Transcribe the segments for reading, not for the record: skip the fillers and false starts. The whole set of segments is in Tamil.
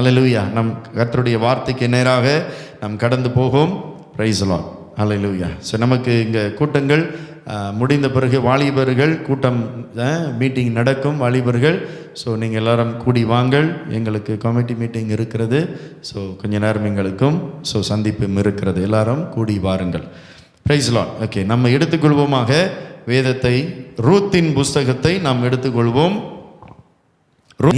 அல்லேலூயா. நம் கர்த்தருடைய வார்த்தைக்கு நேராக நாம் கடந்து போகும். Price the Lord. Hallelujah. So நமக்கு இங்கே கூட்டங்கள் முடிந்த பிறகு வாலிபர்கள் கூட்டம் மீட்டிங் நடக்கும். வாலிபர்கள், ஸோ நீங்கள் எல்லாரும் கூடி வாங்கள். எங்களுக்கு கமிட்டி மீட்டிங் இருக்கிறது. ஸோ கொஞ்ச நேரம் எங்களுக்கும் சந்திப்பும் இருக்கிறது. எல்லாரும் கூடி வாருங்கள். Price the Lord. ஓகே, நம்ம எடுத்துக்கொள்வோமாக வேதத்தை, ரூத்தின் புஸ்தகத்தை நாம் எடுத்துக்கொள்வோம்.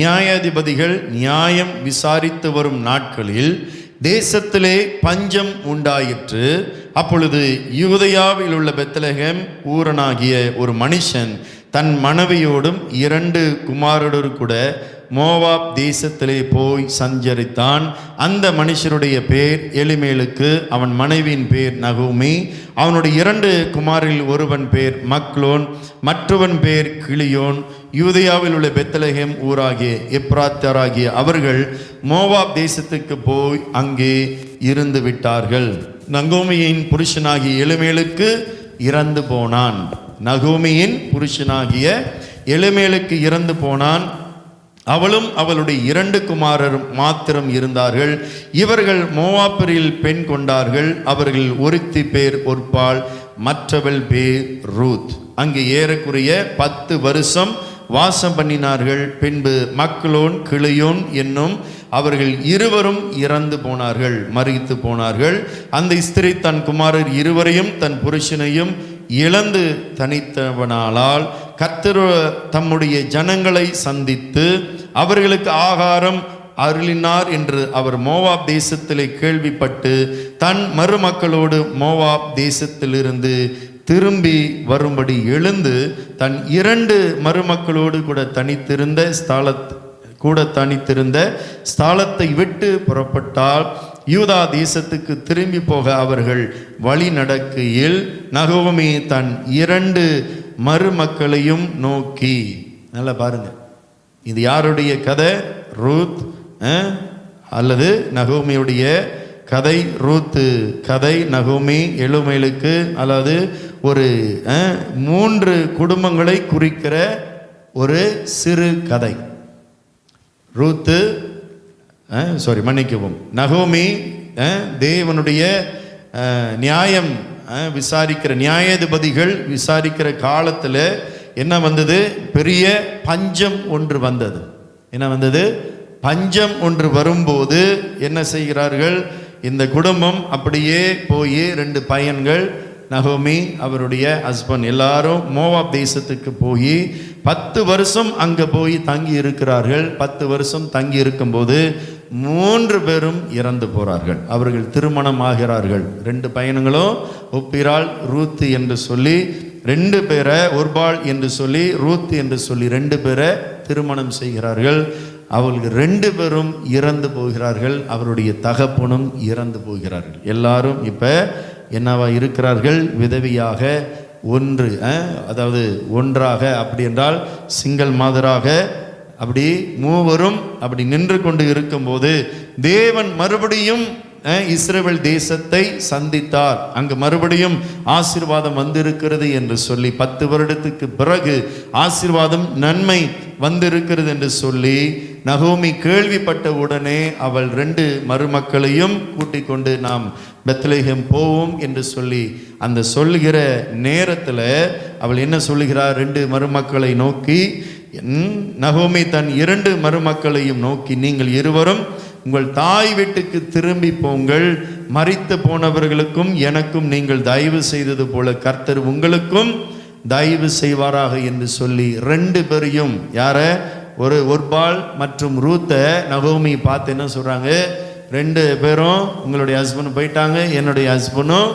நியாயாதிபதிகள் நியாயம் விசாரித்து வரும் நாட்களில் தேசத்திலே பஞ்சம் உண்டாயிற்று. அப்பொழுது யூதேயாவில் உள்ள பெத்லகேம் ஊரனாகிய ஒரு மனுஷன் தன் மனைவியோடும் 2 குமாரரோடு கூட மோவாப் தேசத்திலே போய் சஞ்சரித்தான். அந்த மனுஷருடைய பேர் எலிமேலுக்கு, அவன் மனைவியின் பேர் நகோமி. அவனுடைய 2 குமாரில் ஒருவன் பேர் மக்லோன், மற்றவன் பேர் கிளியோன். யூதேயாவில் உள்ள பெத்லகேம் ஊராகிய எப்ராத்தாராகிய அவர்கள் மோவாப் தேசத்துக்கு போய் அங்கே இருந்து விட்டார்கள். நகோமியின் புருஷனாகிய எலிமேலுக்கு இறந்து போனான். நகோமியின் புருஷனாகிய எலிமேலுக்கு இறந்து போனான். அவளும் அவளுடைய 2 குமாரரும் மாத்திரம் இருந்தார்கள். இவர்கள் மோவாப்பில் பெண் கொண்டார்கள். அவர்கள் ஒருத்தி பேர் ஒர்பாள், மற்றவள் பேர் ரூத். அங்கே ஏறக்குறைய 10 வருஷம் வாசம் பண்ணினார்கள். பின்பு மக்லோன், கிளியோன் என்னும் அவர்கள் இருவரும் இறந்து போனார்கள், மரித்து போனார்கள். அந்த ஸ்திரீ தன் குமாரர் இருவரையும் தன் புருஷனையும் இழந்து தனித்தவனாலால் கர்த்தர் தம்முடைய ஜனங்களை சந்தித்து அவர்களுக்கு ஆகாரம் அருளினார் என்று அவர் மோவாப் தேசத்திலே கேள்விப்பட்டு தன் மருமக்களோடு மோவாப் தேசத்திலிருந்து திரும்பி வரும்படி எழுந்து தன் 2 மருமக்களோடு கூட தனித்திருந்த ஸ்தலத்தை விட்டு புறப்பட்டால் யூதா தேசத்துக்கு திரும்பி போக அவர்கள் வழி நடக்கையில் நகோமி தன் 2 மருமக்களையும் நோக்கி, நல்லா பாருங்க, இது யாருடைய கதை? ரூத் அல்லது நகோமியுடைய கதை. ரூத்து கதை, நகோமி எலிமேலுக்கு, அல்லது ஒரு 3 குடும்பங்களை குறிக்கிற ஒரு சிறு கதை. ரூத்து மன்னிக்கவும், நகோமி தேவனுடைய நியாயம் விசாரிக்கிற நியாயாதிபதிகள் விசாரிக்கிற காலத்தில் என்ன வந்தது? பெரிய பஞ்சம் ஒன்று வந்தது. என்ன வந்தது? பஞ்சம் ஒன்று வரும்போது என்ன செய்கிறார்கள்? இந்த குடும்பம் அப்படியே போய் 2 பையன்கள், நகோமி அவருடைய ஹஸ்பண்ட், எல்லாரும் மோவாப் தேசத்துக்கு போய் 10 வருஷம் அங்கே போய் தங்கி இருக்கிறார்கள். 10 வருஷம் தங்கி இருக்கும்போது 3 பேரும் இறந்து போகிறார்கள். அவர்கள் திருமணம் ஆகிறார்கள். 2 பையன்களும் ஒப்பிராள், ரூத் என்று சொல்லி 2 பேரை, ஒர்பாள் என்று சொல்லி ரூத் என்று சொல்லி 2 பேரை திருமணம் செய்கிறார்கள். அவர்கள் 2 பேரும் இறந்து போகிறார்கள். அவருடைய தகப்பனும் இறந்து போகிறார்கள். எல்லாரும் இப்போ என்னவா இருக்கிறார்கள்? விதவியாக, ஒன்றாக, அப்படி என்றால் சிங்கிள் மாதராக, அப்படி 3 அப்படி நின்று கொண்டு இருக்கும்போது தேவன் மறுபடியும் இஸ்ரவேல் தேசத்தை சந்தித்தார். அங்கு மறுபடியும் ஆசீர்வாதம் வந்திருக்கிறது என்று சொல்லி 10 வருடத்துக்கு பிறகு ஆசீர்வாதம், நன்மை வந்திருக்கிறது என்று சொல்லி நகோமி கேள்விப்பட்ட உடனே அவள் 2 மருமக்களையும் கூட்டிக் கொண்டு நாம் பெத்லகேம் போவோம் என்று சொல்லி அந்த சொல்லுகிற நேரத்தில் அவள் என்ன சொல்லுகிறார்? 2 மருமக்களை நோக்கி, நகோமி தன் 2 மருமக்களையும் நோக்கி, நீங்கள் இருவரும் உங்கள் தாய் வீட்டுக்கு திரும்பி போங்கள். மரித்து போனவர்களுக்கும் எனக்கும் நீங்கள் தயவு செய்தது போல கர்த்தர் உங்களுக்கும் தயவு செய்வாராக என்று சொல்லி 2 பேரையும், யார? ஒர்பாள் மற்றும் ரூத்தை நகோமி பார்த்து என்ன சொல்றாங்க? 2 பேரும் உங்களுடைய ஹஸ்பண்ட் போயிட்டாங்க, என்னுடைய ஹஸ்பண்டும்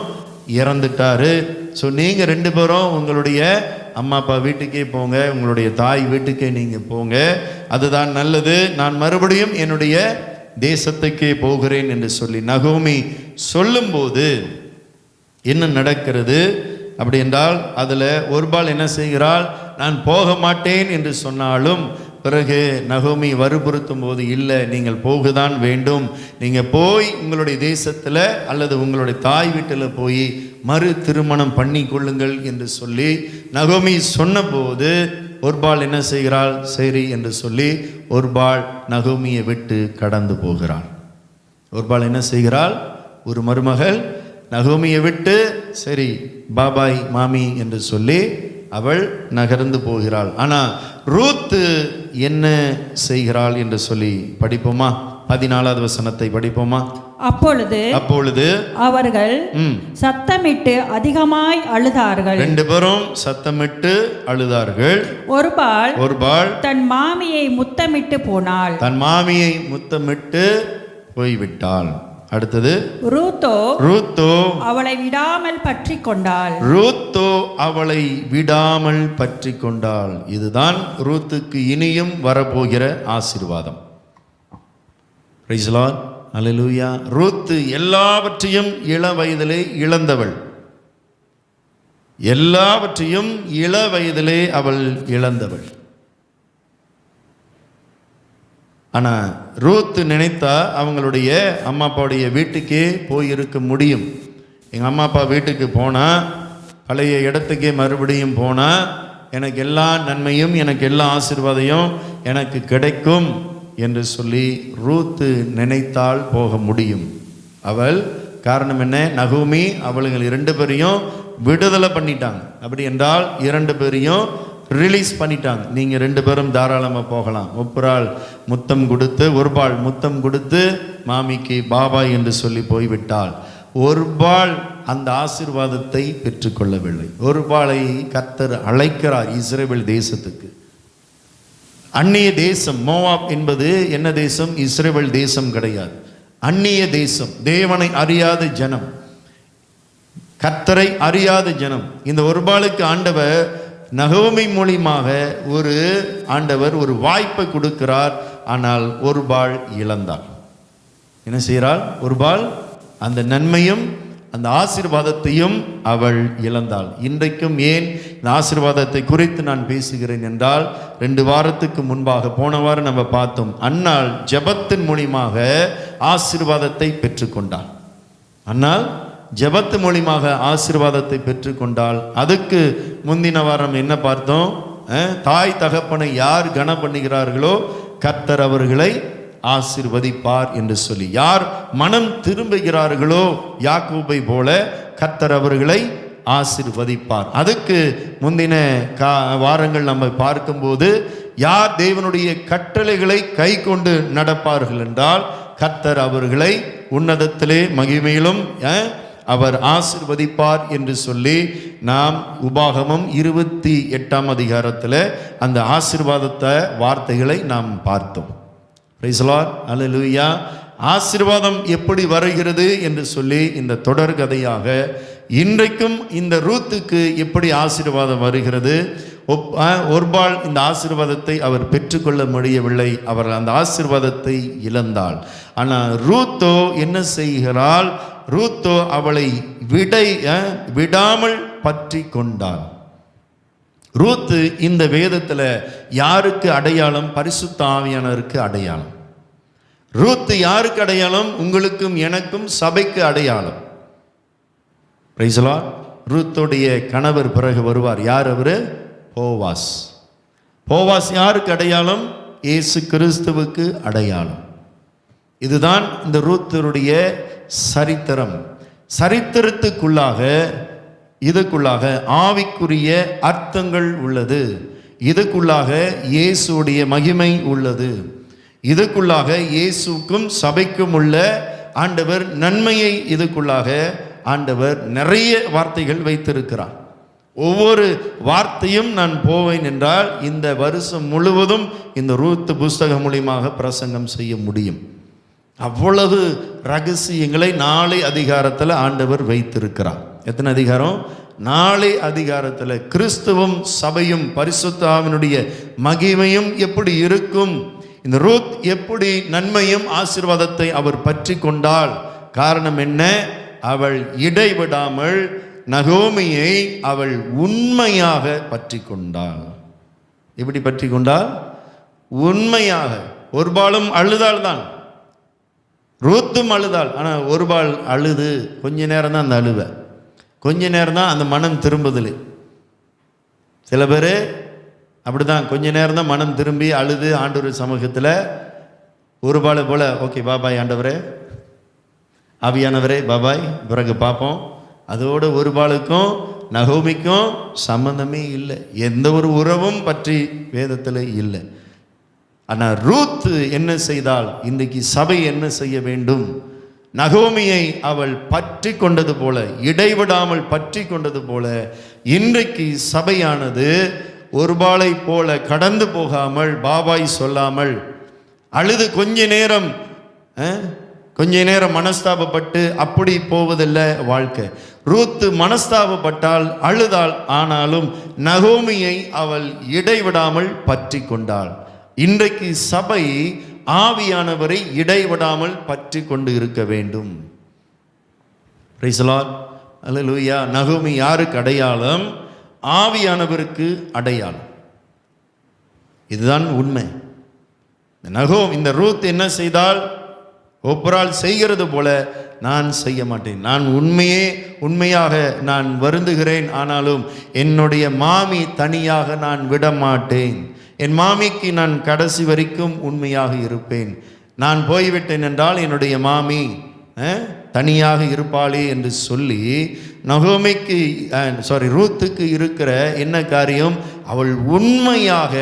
இறந்துட்டாரு. ஸோ நீங்கள் 2 பேரும் உங்களுடைய அம்மா அப்பா வீட்டுக்கே போங்க, உங்களுடைய தாய் வீட்டுக்கே நீங்கள் போங்க, அதுதான் நல்லது. நான் மறுபடியும் என்னுடைய தேசத்துக்கே போகிறேன் என்று சொல்லி நகோமி சொல்லும்போது என்ன நடக்கிறது அப்படி என்றால், அதில் ஒர்பாள் என்ன செய்கிறாள்? நான் போக மாட்டேன் என்று சொன்னாலும் பிறகு நகோமி வற்புறுத்தும் போது, இல்லை, நீங்கள் போகதான் வேண்டும், நீங்கள் போய் உங்களுடைய தேசத்தில் அல்லது உங்களுடைய தாய் வீட்டில் போய் மறு திருமணம் பண்ணி கொள்ளுங்கள் என்று சொல்லி நகோமி சொன்னபோது ஒர்பாள் என்ன செய்கிறாள்? சரி என்று சொல்லி ஒருபாள் நகோமியை விட்டு கடந்து போகிறாள். ஒருபாள் என்ன செய்கிறாள்? ஒரு மருமகள் நகோமியை விட்டு சரி பாபாய் மாமி என்று சொல்லி அவள் நகர்ந்து போகிறாள். ஆனால் ரூத்து என்ன செய்கிறாள் என்று சொல்லி படிப்போமா? 14வது வசனத்தை படிப்போமா? அப்பொழுது அவர்கள் சத்தமிட்டு அதிகமாய் அழுதார்கள். 2 பேரும் சத்தமிட்டு அழுதார்கள். ஒருபாள் தன் மாமியை முத்தமிட்டு போனாள். தன் மாமியை முத்தமிட்டு போய்விட்டாள். அடுத்தது ரூத்தோ அவளை விடாமல் பற்றி கொண்டாள். அவளை விடாமல் பற்றி கொண்டாள். இதுதான் ரூத்துக்கு இனியும் வரப்போகிற ஆசீர்வாதம். பிரைஸ் தி லார்ட், அல்லேலூயா. ரூத்து எல்லாவற்றையும் இள வயதிலே இழந்தவள். எல்லாவற்றையும் இள வயதிலே அவள் இழந்தவள். ஆனால் ரூத்து நினைத்தா அவங்களுடைய அம்மா அப்பாவுடைய வீட்டுக்கே போயிருக்க முடியும். எங்கள் அம்மா அப்பா வீட்டுக்கு போனால், பழைய இடத்துக்கே மறுபடியும் போனால் எனக்கு எல்லா நன்மையும் எனக்கு எல்லா ஆசீர்வாதையும் எனக்கு கிடைக்கும் என்று சொல்லி ரூத்து நினைத்தால் போக முடியும். அவள் காரணம் என்ன? நகோமி அவளுங்கள் 2 பேரையும் விடுதலை பண்ணிட்டாங்க. அப்படி என்றால் 2 பேரையும் ரிலீஸ் பண்ணிட்டாங்க. நீங்கள் 2 பேரும் தாராளமாக போகலாம். ஒருபாள் முத்தம் கொடுத்து மாமிக்கு பாபா என்று சொல்லி போய்விட்டாள். ஒருபாள் அந்த ஆசீர்வாதத்தை பெற்றுக்கொள்ளவில்லை. ஒருபாளை கர்த்தர் அழைக்கிறார் இஸ்ரவேல் தேசத்துக்கு. அந்நிய தேசம் மோவாப் என்பது என்ன தேசம்? இஸ்ரவேல் தேசம் கிடையாது, அந்நிய தேசம். தேவனை அறியாத ஜனம், கர்த்தரை அறியாத ஜனம். இந்த ஒருபாளுக்கு ஆண்டவர் நகோமி மூலியமாக ஆண்டவர் ஒரு வாய்ப்பை கொடுக்கிறார். ஆனால் ஒருபாள் இழந்தாள். என்ன செய்கிறாள்? ஒருபாள் அந்த நன்மையும் அந்த ஆசீர்வாதத்தையும் அவள் இழந்தாள். இன்றைக்கும் ஏன் இந்த ஆசீர்வாதத்தை குறித்து நான் பேசுகிறேன் என்றால், 2 வாரத்துக்கு முன்பாக போன வாரம் நம்ம பார்த்தோம், அன்னாள் ஜெபத்தின் மூலியமாக ஆசீர்வாதத்தை பெற்றுக்கொண்டாள். அன்னாள் ஜெபத்து மூலியமாக ஆசீர்வாதத்தை பெற்றுக்கொண்டால். அதுக்கு முந்தின வாரம் என்ன பார்த்தோம்? தாய் தகப்பனை யார் கன பண்ணுகிறார்களோ கர்த்தர் அவர்களை ஆசீர்வதிப்பார் என்று சொல்லி, யார் மனம் திரும்புகிறார்களோ யாக்கோபை போல கர்த்தர் அவர்களை ஆசீர்வதிப்பார். அதுக்கு முந்தின வாரங்கள் நம்ம பார்க்கும்போது, யார் தேவனுடைய கட்டளைகளை கை கொண்டு நடப்பார்கள் என்றால் கர்த்தர் அவர்களை உன்னதத்திலே மகிமையிலும் அவர் ஆசீர்வதிப்பார் என்று சொல்லி நாம் உபாகமம் 28ஆம் அதிகாரத்தில் அந்த ஆசீர்வாதத்தை வார்த்தைகளை நாம் பார்த்தோம். பிரைஸ் தி லார்ட், அல்லேலூயா. ஆசீர்வாதம் எப்படி வருகிறது என்று சொல்லி இந்த தொடர் கதையாக இன்றைக்கும் இந்த ரூத்துக்கு எப்படி ஆசீர்வாதம் வருகிறது. ஒருபாள் இந்த ஆசீர்வாதத்தை அவர் பெற்றுக்கொள்ள முடியவில்லை, அவர் அந்த ஆசீர்வாதத்தை இழந்தாள். ஆனால் ரூத்தோ என்ன செய்கிறாள்? ரூத்தோ அவளை விடாமல் பற்றி கொண்டாள். ரூத்து இந்த வேதத்தில் யாருக்கு அடையாளம்? பரிசுத்த ஆவியானவருக்கு அடையாளம். ரூத்து யாருக்கு அடையாளம்? உங்களுக்கும் எனக்கும் சபைக்கு அடையாளம். Price the Lord. ரூத்துடைய கணவர் பிறகு வருவார். யார் அவரு? போவாஸ். போவாஸ் யாருக்கு அடையாளம்? இயேசு கிறிஸ்துவுக்கு அடையாளம். இதுதான் இந்த ரூத்தருடைய சரித்திரம். சரித்திரத்துக்குள்ளாக இதுக்குள்ளாக ஆவிக்குரிய அர்த்தங்கள் உள்ளது. இதுக்குள்ளாக இயேசுடைய மகிமை உள்ளது. இதுக்குள்ளாக இயேசுக்கும் சபைக்கும் உள்ள ஆண்டவர் நன்மையை இதுக்குள்ளாக ஆண்டவர் நிறைய வார்த்தைகள் வைத்திருக்கிறார். ஒவ்வொரு வார்த்தையும் நான் போவேன் என்றால் இந்த வருஷம் முழுவதும் இந்த ரூத் புஸ்தகம் மூலியமாக பிரசங்கம் செய்ய முடியும். அவ்வளவு ரகசியங்களை 4 அதிகாரத்தில் ஆண்டவர் வைத்திருக்கிறார். எத்தனை அதிகாரம்? 4 அதிகாரத்தில் கிறிஸ்துவும் சபையும் பரிசுத்த ஆவியினுடைய மகிமையும் எப்படி இருக்கும், இந்த ரூத் எப்படி நன்மையும் ஆசீர்வாதத்தை அவர் பற்றி கொண்டாள். காரணம் என்ன? அவள் இடைவிடாமல் நகோமியை அவள் உண்மையாக பற்றி கொண்டாள். எப்படி பற்றி கொண்டாள்? உண்மையாக. ஒருபாளும் அழுதாள் தான், ரூத்தும் அழுதாள். ஆனால் ஒருபாள் அழுது கொஞ்ச நேரம் தான், அந்த அழுவ கொஞ்ச நேரம் தான், அந்த மனம் திரும்புதல். சில பேர் அப்படிதான் கொஞ்ச நேரம் தான் மனம் திரும்பி அழுது ஆண்டவர் சமூகத்தில் ஒரு பால் போல, ஓகே பாபாய் ஆண்டவரே, ஆவியானவரே பாபாய், பிறகு பார்ப்போம். அதோட ஒரு பாலுக்கும் நகோமிக்கும் சம்பந்தமே இல்லை, எந்த ஒரு உறவும் பற்றி வேதத்தில் இல்லை. ஆனால் ரூத் என்ன செய்தால், இன்றைக்கு சபை என்ன செய்ய வேண்டும்? நகோமியை அவள் பற்றி கொண்டது போல, இடைவிடாமல் பற்றி கொண்டது போல, இன்றைக்கு சபையானது ஒரு பாலை போல கடந்து போகாமல், பாபாய் சொல்லாமல், அழுது கொஞ்ச நேரம் மனஸ்தாபப்பட்டு அப்படி போவதில்லை வாழ்க்கை. ரூத்து மனஸ்தாபப்பட்டால், அழுதாள், ஆனாலும் நகோமியை அவள் இடைவிடாமல் பற்றி கொண்டாள். இன்றைக்கு சபை ஆவியானவரை இடைவிடாமல் பற்றி கொண்டு இருக்க வேண்டும். பிரைஸ் தி லார்ட், அல்லேலூயா. நகோமி யாருக்கு அடையாளம்? ஆவியானவருக்கு அடையாளம். இதுதான் உண்மை. இந்த ரூத் என்ன செய்தால், ஒப்பரால் செய்கிறது போல நான் செய்ய மாட்டேன். நான் உண்மையாக நான் வருந்துகிறேன், ஆனாலும் என்னுடைய மாமி தனியாக நான் விட மாட்டேன். என் மாமிக்கு நான் கடைசி வரைக்கும் உண்மையாக இருப்பேன். நான் போய்விட்டேன் என்றால் என்னுடைய மாமி தனியாக இருப்பாளே என்று சொல்லி ரூத்துக்கு இருக்கிற என்ன காரியம்? அவள் உண்மையாக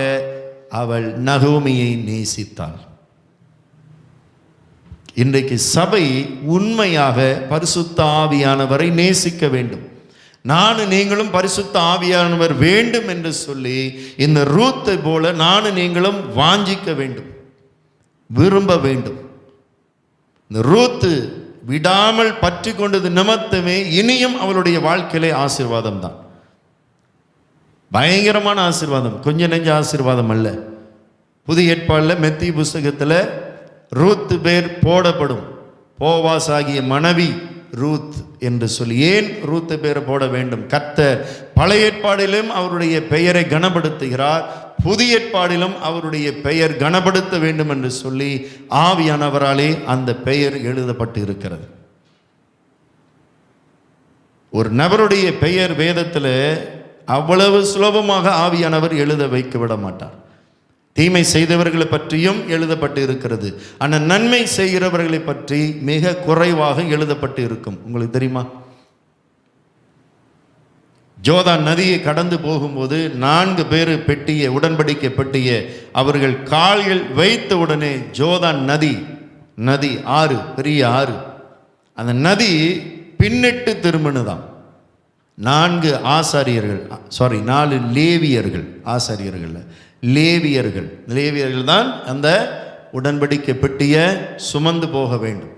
அவள் நகோமியை நேசித்தாள். இன்றைக்கு சபை உண்மையாக பரிசுத்த ஆவியானவரை நேசிக்க வேண்டும். நீங்களும் பரிசுத்த ஆவியானவர் வேண்டும் என்று சொல்லி இந்த ரூத்தை போல நீங்களும் வாஞ்சிக்க வேண்டும், விரும்ப வேண்டும். இந்த ரூத்து விடாமல் பற்றி கொண்டது நிமித்தமே இனியும் அவளுடைய வாழ்க்கையிலே ஆசீர்வாதம் தான், பயங்கரமான ஆசீர்வாதம், கொஞ்ச நெஞ்ச ஆசீர்வாதம் அல்ல. புதிய ஏற்பாடில் மெத்தி புஸ்தகத்தில் ரூத்து பேர் போடப்படும். போவாஸ் ஆகிய மனைவி ரூத் என்று சொல்லி. ஏன் ரூத்து பேரை போட வேண்டும்? கர்த்தர் பழைய ஏற்பாடிலும் அவருடைய பெயரை கனப்படுத்துகிறார், புதிய ஏற்பாடிலும் அவருடைய பெயர் கனப்படுத்த வேண்டும் என்று சொல்லி ஆவியானவராலே அந்த பெயர் எழுதப்பட்டு இருக்கிறது. ஒரு நபருடைய பெயர் வேதத்தில் அவ்வளவு சுலபமாக ஆவியானவர் எழுத வைக்க விட மாட்டார். தீமை செய்தவர்களை பற்றியும் எழுதப்பட்டு இருக்கிறது, ஆனால் நன்மை செய்கிறவர்களை பற்றி மிக குறைவாக எழுதப்பட்டு இருக்கும். உங்களுக்கு தெரியுமா? ஜோர்தான் நதியை கடந்து போகும்போது 4 பேர் உடன்படிக்கை பெட்டியை அவர்கள் கால்கள் வைத்த உடனே ஜோர்தான் நதி ஆறு, பெரிய ஆறு, அந்த நதி பின்னிட்டு திரும்பினதாம். 4 லேவியர்கள், ஆசாரியர்கள் லேவியர்கள் தான் அந்த உடன்படிக்கை பெட்டியை சுமந்து போக வேண்டும்.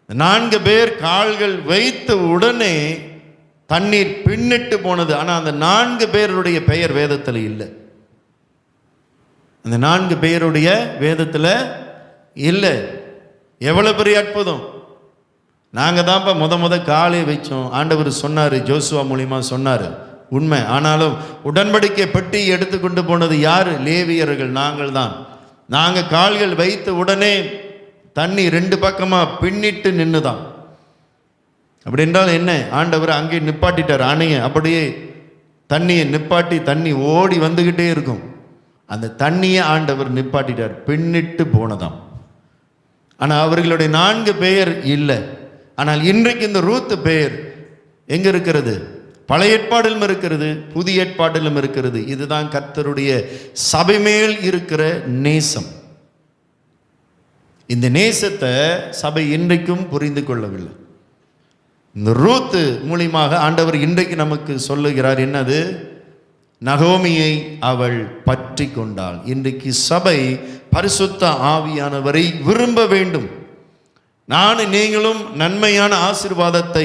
4 பேர் கால்கள் வைத்த உடனே தண்ணீர் பின்னிட்டு போனது. ஆனால் அந்த 4 பேருடைய பெயர் வேதத்தில் இல்லை. அந்த 4 பேருடைய வேதத்தில் இல்லை. எவ்வளவு பெரிய அற்புதம்! நாங்கள் தான்ப்பா முத காலை வச்சோம். ஆண்டவர் சொன்னார், ஜோசுவா மூலியமா சொன்னார், உண்மை. ஆனாலும் உடன்படிக்கை பெட்டி எடுத்துக்கொண்டு போனது யாரு? லேவியர்கள், நாங்கள் தான். நாங்கள் கால்கள் வைத்த உடனே தண்ணி 2 பக்கமாக பின்னிட்டு நின்றுதான். அப்படி என்றால் என்ன? ஆண்டவர் அங்கே நிப்பாட்டிட்டார் அணையை. அப்படியே தண்ணியை நிப்பாட்டி தண்ணி ஓடி வந்துக்கிட்டே இருக்கும். அந்த தண்ணியை ஆண்டவர் நிப்பாட்டிட்டார், பின்னிட்டு போனதாம். ஆனால் அவர்களுடைய 4 பெயர் இல்லை. ஆனால் இன்றைக்கு இந்த ரூத் பெயர் எங்க இருக்கிறது? பழைய ஏற்பாடிலும் இருக்கிறது, புதிய ஏற்பாடிலும் இருக்கிறது. இதுதான் கர்த்தருடைய சபை மேல் இருக்கிற நேசம். இந்த நேசத்தை சபை இன்றைக்கும் புரிந்து கொள்ளவில்லை. இந்த ரூத் மூலியமாக ஆண்டவர் இன்றைக்கு நமக்கு சொல்லுகிறார். என்னது? நகோமியை அவள் பற்றி கொண்டாள். இன்றைக்கு சபை பரிசுத்த ஆவியானவரை விரும்ப வேண்டும். நீங்களும் நன்மையான ஆசீர்வாதத்தை.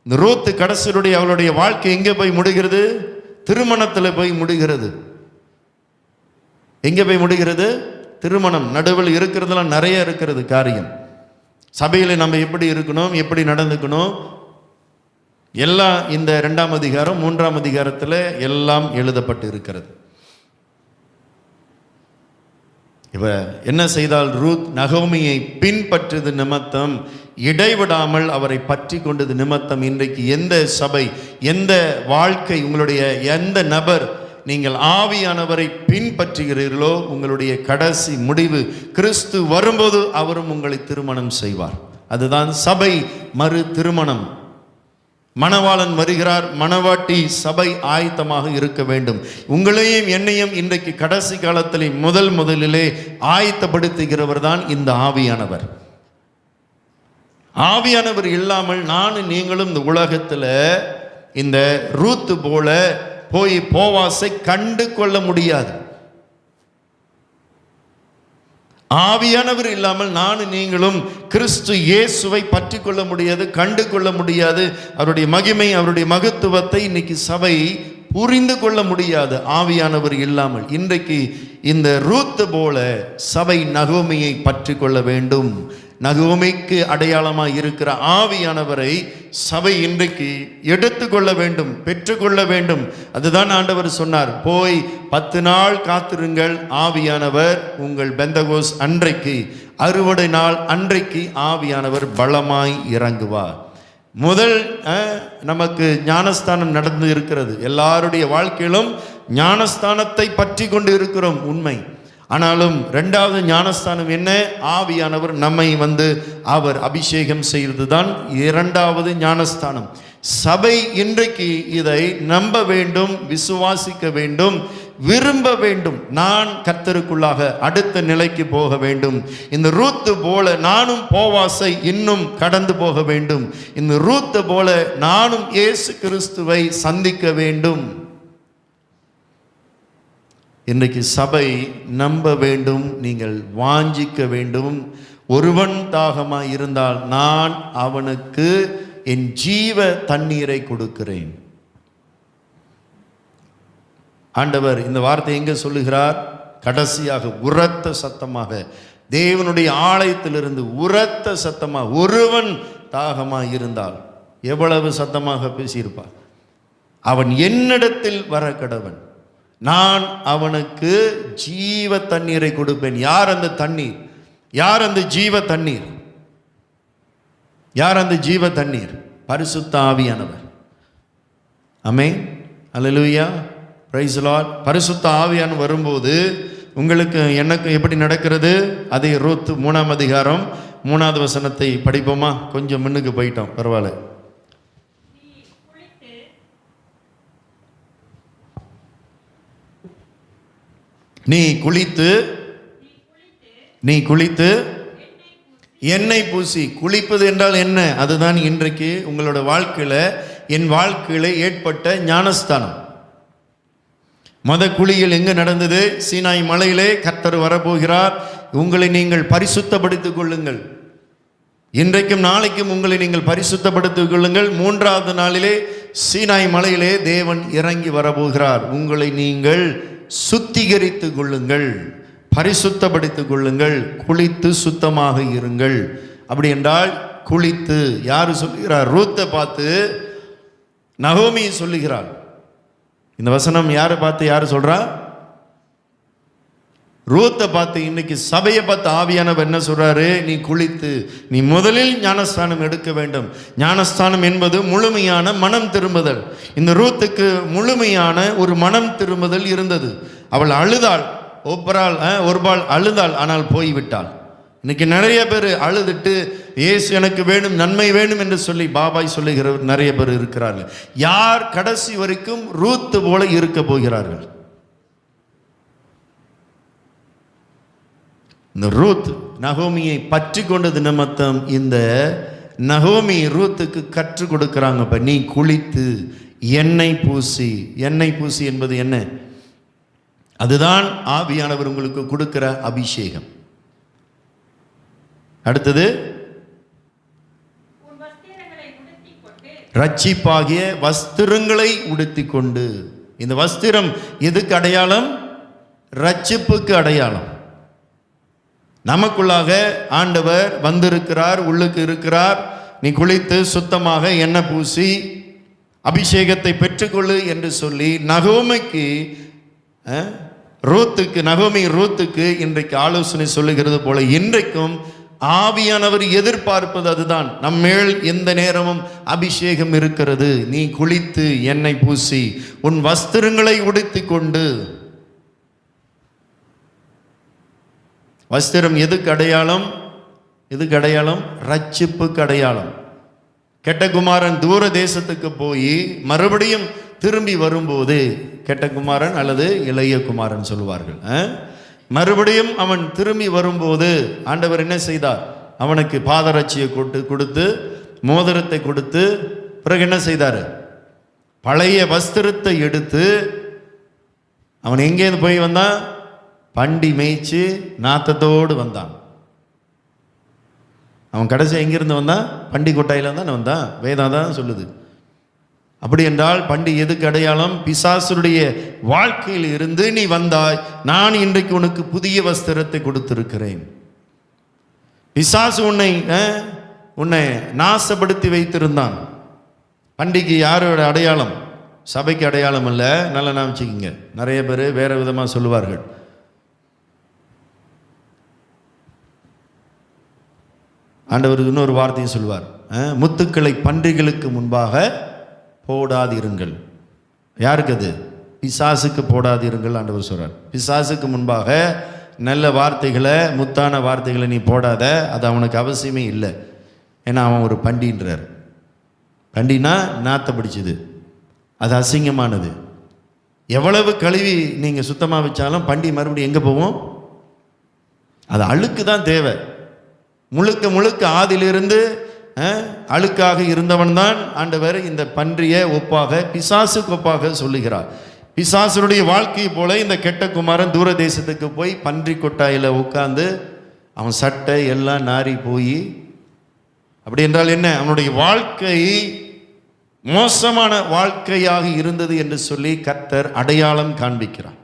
இந்த ரூத் கடைசியுடைய அவளுடைய வாழ்க்கை எங்கே போய் முடிகிறது? திருமணத்தில் போய் முடிகிறது. எங்கே போய் முடிகிறது? திருமணம். நடுவில் இருக்கிறதுலாம் நிறைய இருக்கிறது காரியம். சபையில் நம்ம எப்படி இருக்கணும், எப்படி நடந்துக்கணும், எல்லாம் இந்த 2ஆம் அதிகாரம் 3ஆம் அதிகாரத்தில் எல்லாம் எழுதப்பட்டு இருக்கிறது. இவ என்ன செய்தால், ரூத் நகோமியை பின்பற்றது நிமித்தம், இடைவிடாமல் அவரை பற்றி கொண்டது நிமித்தம், இன்றைக்கு எந்த சபை, எந்த வாழ்க்கை, உங்களுடைய எந்த நபர் நீங்கள் ஆவியானவரை பின்பற்றுகிறீர்களோ உங்களுடைய கடைசி முடிவு கிறிஸ்து வரும்போது அவரும் உங்களை திருமணம் செய்வார். அதுதான் சபை மறு திருமணம். மணவாளன் வருகிறார், மணவாட்டி சபை ஆயத்தமாக இருக்க வேண்டும். உங்களையும் என்னையும் இன்றைக்கு கடைசி காலத்திலே முதலிலே ஆயத்தப்படுத்துகிறவர் தான் இந்த ஆவியானவர். ஆவியானவர் இல்லாமல் நானும் நீங்களும் இந்த உலகத்தில் இந்த ரூத்து போல போய் போவாசை கண்டு கொள்ள முடியாது. ஆவியானவர் இல்லாமல் நானும் நீங்களும் கிறிஸ்து இயேசுவை பற்றி கொள்ள முடியாது, கண்டு கொள்ள முடியாது. அவருடைய மகிமை, அவருடைய மகத்துவத்தை இன்னைக்கு சபை புரிந்து கொள்ள முடியாது ஆவியானவர் இல்லாமல். இன்றைக்கு இந்த ரூத்து போல சபை நகோமியை பற்றி கொள்ள வேண்டும். நகோமிக்கு அடையாளமாக இருக்கிற ஆவியானவரை சபை இன்றைக்கு எடுத்துக்கொள்ள வேண்டும், பெற்றுக்கொள்ள வேண்டும். அதுதான் ஆண்டவர் சொன்னார், போய் 10 நாள் காத்திருங்கள், ஆவியானவர் உங்கள் பெந்தகோஸ் அன்றைக்கு, அறுவடை நாள் அன்றைக்கு ஆவியானவர் பலமாய் இறங்குவார். முதல் நமக்கு ஞானஸ்தானம் நடந்து இருக்கிறது. எல்லாருடைய வாழ்க்கையிலும் ஞானஸ்தானத்தை பற்றி கொண்டு இருக்கிறோம், உண்மை. ஆனாலும் 2வது ஞானஸ்தானம் என்ன? ஆவியானவர் நம்மை அவர் அபிஷேகம் செய்வது தான் 2வது ஞானஸ்தானம். சபை இன்றைக்கு இதை நம்ப வேண்டும், விசுவாசிக்க வேண்டும், விரும்ப வேண்டும். நான் கர்த்தருக்குள்ளாக அடுத்த நிலைக்கு போக வேண்டும். இந்த ரூத்து போல நானும் போவாசை இன்னும் கடந்து போக வேண்டும். இந்த ரூத்து போல நானும் இயேசு கிறிஸ்துவை சந்திக்க வேண்டும். இன்றைக்கு சபை நம்ப வேண்டும், நீங்கள் வாஞ்சிக்க வேண்டும். ஒருவன் தாகமாய் இருந்தால் நான் அவனுக்கு என் ஜீவ தண்ணீரை கொடுக்கிறேன். ஆண்டவர் இந்த வார்த்தை எங்கே சொல்லுகிறார்? கடைசியாக உரத்த சத்தமாக தேவனுடைய ஆலயத்திலிருந்து உரத்த சத்தமாக, ஒருவன் தாகமாய் இருந்தால், எவ்வளவு சத்தமாக பேசியிருப்பார், அவன் என்னிடத்தில் வர கடவன், நான் அவனுக்கு ஜீவ தண்ணீரை கொடுப்பேன். யார் அந்த தண்ணீர்? யார் அந்த ஜீவ தண்ணீர்? யார் அந்த ஜீவ தண்ணீர்? பரிசுத்த ஆவியானவர். ஆமென், அல்லேலூயா, பிரைஸ் தி லார்ட். பரிசுத்த ஆவியானவர் வரும்போது உங்களுக்கு எனக்கு எப்படி நடக்கிறது? அதே ரூத் 3ஆம் அதிகாரம் 3வது வசனத்தை படிப்போமா? கொஞ்சம் முன்னுக்கு போயிட்டோம், பரவாயில்ல. நீ குளித்து எண்ணெய் பூசி. குளிப்பது என்றால் என்ன? அதுதான் இன்றைக்கு உங்களோட வாழ்க்கையில, என் வாழ்க்கையில ஏற்பட்ட ஞானஸ்தானம். குளியல் எங்கு நடந்தது? சீனாய் மலையிலே. கர்த்தர் வரப்போகிறார், உங்களை நீங்கள் பரிசுத்தப்படுத்திக் கொள்ளுங்கள். இன்றைக்கும் நாளைக்கும் உங்களை நீங்கள் பரிசுத்தப்படுத்திக் கொள்ளுங்கள். 3வது நாளிலே சீனாய் மலையிலே தேவன் இறங்கி வரப்போகிறார். உங்களை நீங்கள் சுத்திகரித்துக் கொள்ளுங்கள், பரிசுத்தப்படுத்திக் கொள்ளுங்கள், குளித்து சுத்தமாக இருங்கள். அப்படி என்றால் குளித்து, யாரு சொல்லுகிறார்? ரூத்தை பார்த்து நகோமி சொல்லுகிறார். இந்த வசனம் யாரை பார்த்து யாரு சொல்றா? ரூத்தை பார்த்து. இன்னைக்கு சபையை பார்த்து ஆவியானவர் என்ன சொல்றாரு? நீ குளித்து, நீ முதலில் ஞானஸ்தானம் எடுக்க வேண்டும். ஞானஸ்தானம் என்பது முழுமையான மனம் திரும்புதல். இந்த ரூத்துக்கு முழுமையான ஒரு மனம் திரும்புதல் இருந்தது. அவள் அழுதாள், ஒருபாள் அழுதாள், ஆனால் போய்விட்டாள். இன்னைக்கு நிறைய பேர் அழுதுட்டு இயேசு எனக்கு வேணும், நன்மை வேணும் என்று சொல்லி பாபாய் சொல்லுகிறவர் நிறைய பேர் இருக்கிறார்கள். யார் கடைசி வரைக்கும் ரூத்து போல இருக்க போகிறார்கள்? இந்த ரூத் நகோமியை பற்றி கொண்டது நிமித்தம் இந்த நகோமி ரூத்துக்கு கற்றுக் கொடுக்கிறாங்க. இப்ப நீ குளித்து எண்ணெய் பூசி. எண்ணெய் பூசி என்பது என்ன? அதுதான் ஆவியானவர் உங்களுக்கு கொடுக்கிற அபிஷேகம். அடுத்தது ரட்சிப்பாகிய வஸ்திரங்களை உடுத்திக் கொண்டு. இந்த வஸ்திரம் எதுக்கு அடையாளம்? ரட்சிப்புக்கு அடையாளம். நமக்குள்ளாக ஆண்டவர் வந்திருக்கிறார், உள்ளுக்கு இருக்கிறார். நீ குளித்து சுத்தமாக எண்ணெய் பூசி அபிஷேகத்தை பெற்றுக்கொள்ளு என்று சொல்லி நகோமிக்கு ரூத்துக்கு இன்றைக்கு ஆலோசனை சொல்லுகிறது போல இன்றைக்கும் ஆவியானவர் எதிர்பார்ப்பது அதுதான். நம்மேல் எந்த நேரமும் அபிஷேகம் இருக்கிறது. நீ குளித்து எண்ணெய் பூசி உன் வஸ்திரங்களை உடுத்திக் கொண்டு. வஸ்திரம் எதுக்கு அடையாளம்? எதுக்கு அடையாளம்? ரட்சிப்புக்கு அடையாளம். கெட்ட குமாரன் தூர தேசத்துக்கு போய் மறுபடியும் திரும்பி வரும்போது, கெட்ட குமாரன் அல்லது இளைய குமாரன் சொல்லுவார்கள், மறுபடியும் அவன் திரும்பி வரும்போது ஆண்டவர் என்ன செய்தார்? அவனுக்கு பாதரட்சியை கொடுத்து மோதிரத்தை கொடுத்து பிறகு என்ன செய்தார்? பழைய வஸ்திரத்தை எடுத்து அவன் எங்கேருந்து போய் வந்தான்? பண்டி மேய்ச்சி நாத்தத்தோடு வந்தான். அவன் கடைசி எங்கிருந்து வந்தான்? பண்டி கொட்டாயில தான் வந்தான். வேதம் தான் சொல்லுது. அப்படி என்றால் பண்டி எதுக்கு அடையாளம்? பிசாசுடைய வாழ்க்கையில் இருந்து நீ வந்தாய், நான் இன்றைக்கு உனக்கு புதிய வஸ்திரத்தை கொடுத்திருக்கிறேன். பிசாசு உன்னை நாசப்படுத்தி வைத்திருந்தான். பண்டிகை யாரோட அடையாளம்? சபைக்கு அடையாளம் அல்ல. நல்லா நான் வச்சுக்கிங்க. நிறைய பேர் வேற விதமாக சொல்லுவார்கள். ஆண்டவர் இன்னொரு வார்த்தையும் சொல்வார், முத்துக்களை பன்றிகளுக்கு முன்பாக போடாதிருங்கள். யாருக்கு அது? பிசாசுக்கு போடாதிருங்கள் ஆண்டவர் சொல்றார். பிசாசுக்கு முன்பாக நல்ல வார்த்தைகளை, முத்தான வார்த்தைகளை நீ போடாத. அது அவனுக்கு அவசியமே இல்லை. ஏன்னா அவன் ஒரு பண்டின்றார். பண்டினா நாத்த பிடிச்சது, அது அசிங்கமானது. எவ்வளவு கழுவி நீங்கள் சுத்தமாக வச்சாலும் பண்டி மறுபடியும் எங்கே போவோம்? அது அழுக்கு தான் தேவை. முழுக்க முழுக்க ஆதிலிருந்து அழுக்காக இருந்தவன் தான் ஆண்டவர் இந்த பன்றியை ஒப்பாக, பிசாசுக்கு ஒப்பாக சொல்லுகிறார். பிசாசுடைய வாழ்க்கையை போல இந்த கெட்ட குமாரன் தூர தேசத்துக்கு போய் பன்றி கொட்டாயில் உட்கார்ந்து அவன் சட்டை எல்லாம் நாரி போய், அப்படி என்றால் என்ன? அவனுடைய வாழ்க்கை மோசமான வாழ்க்கையாக இருந்தது என்று சொல்லி கர்த்தர் அடையாளம் காண்பிக்கிறார்.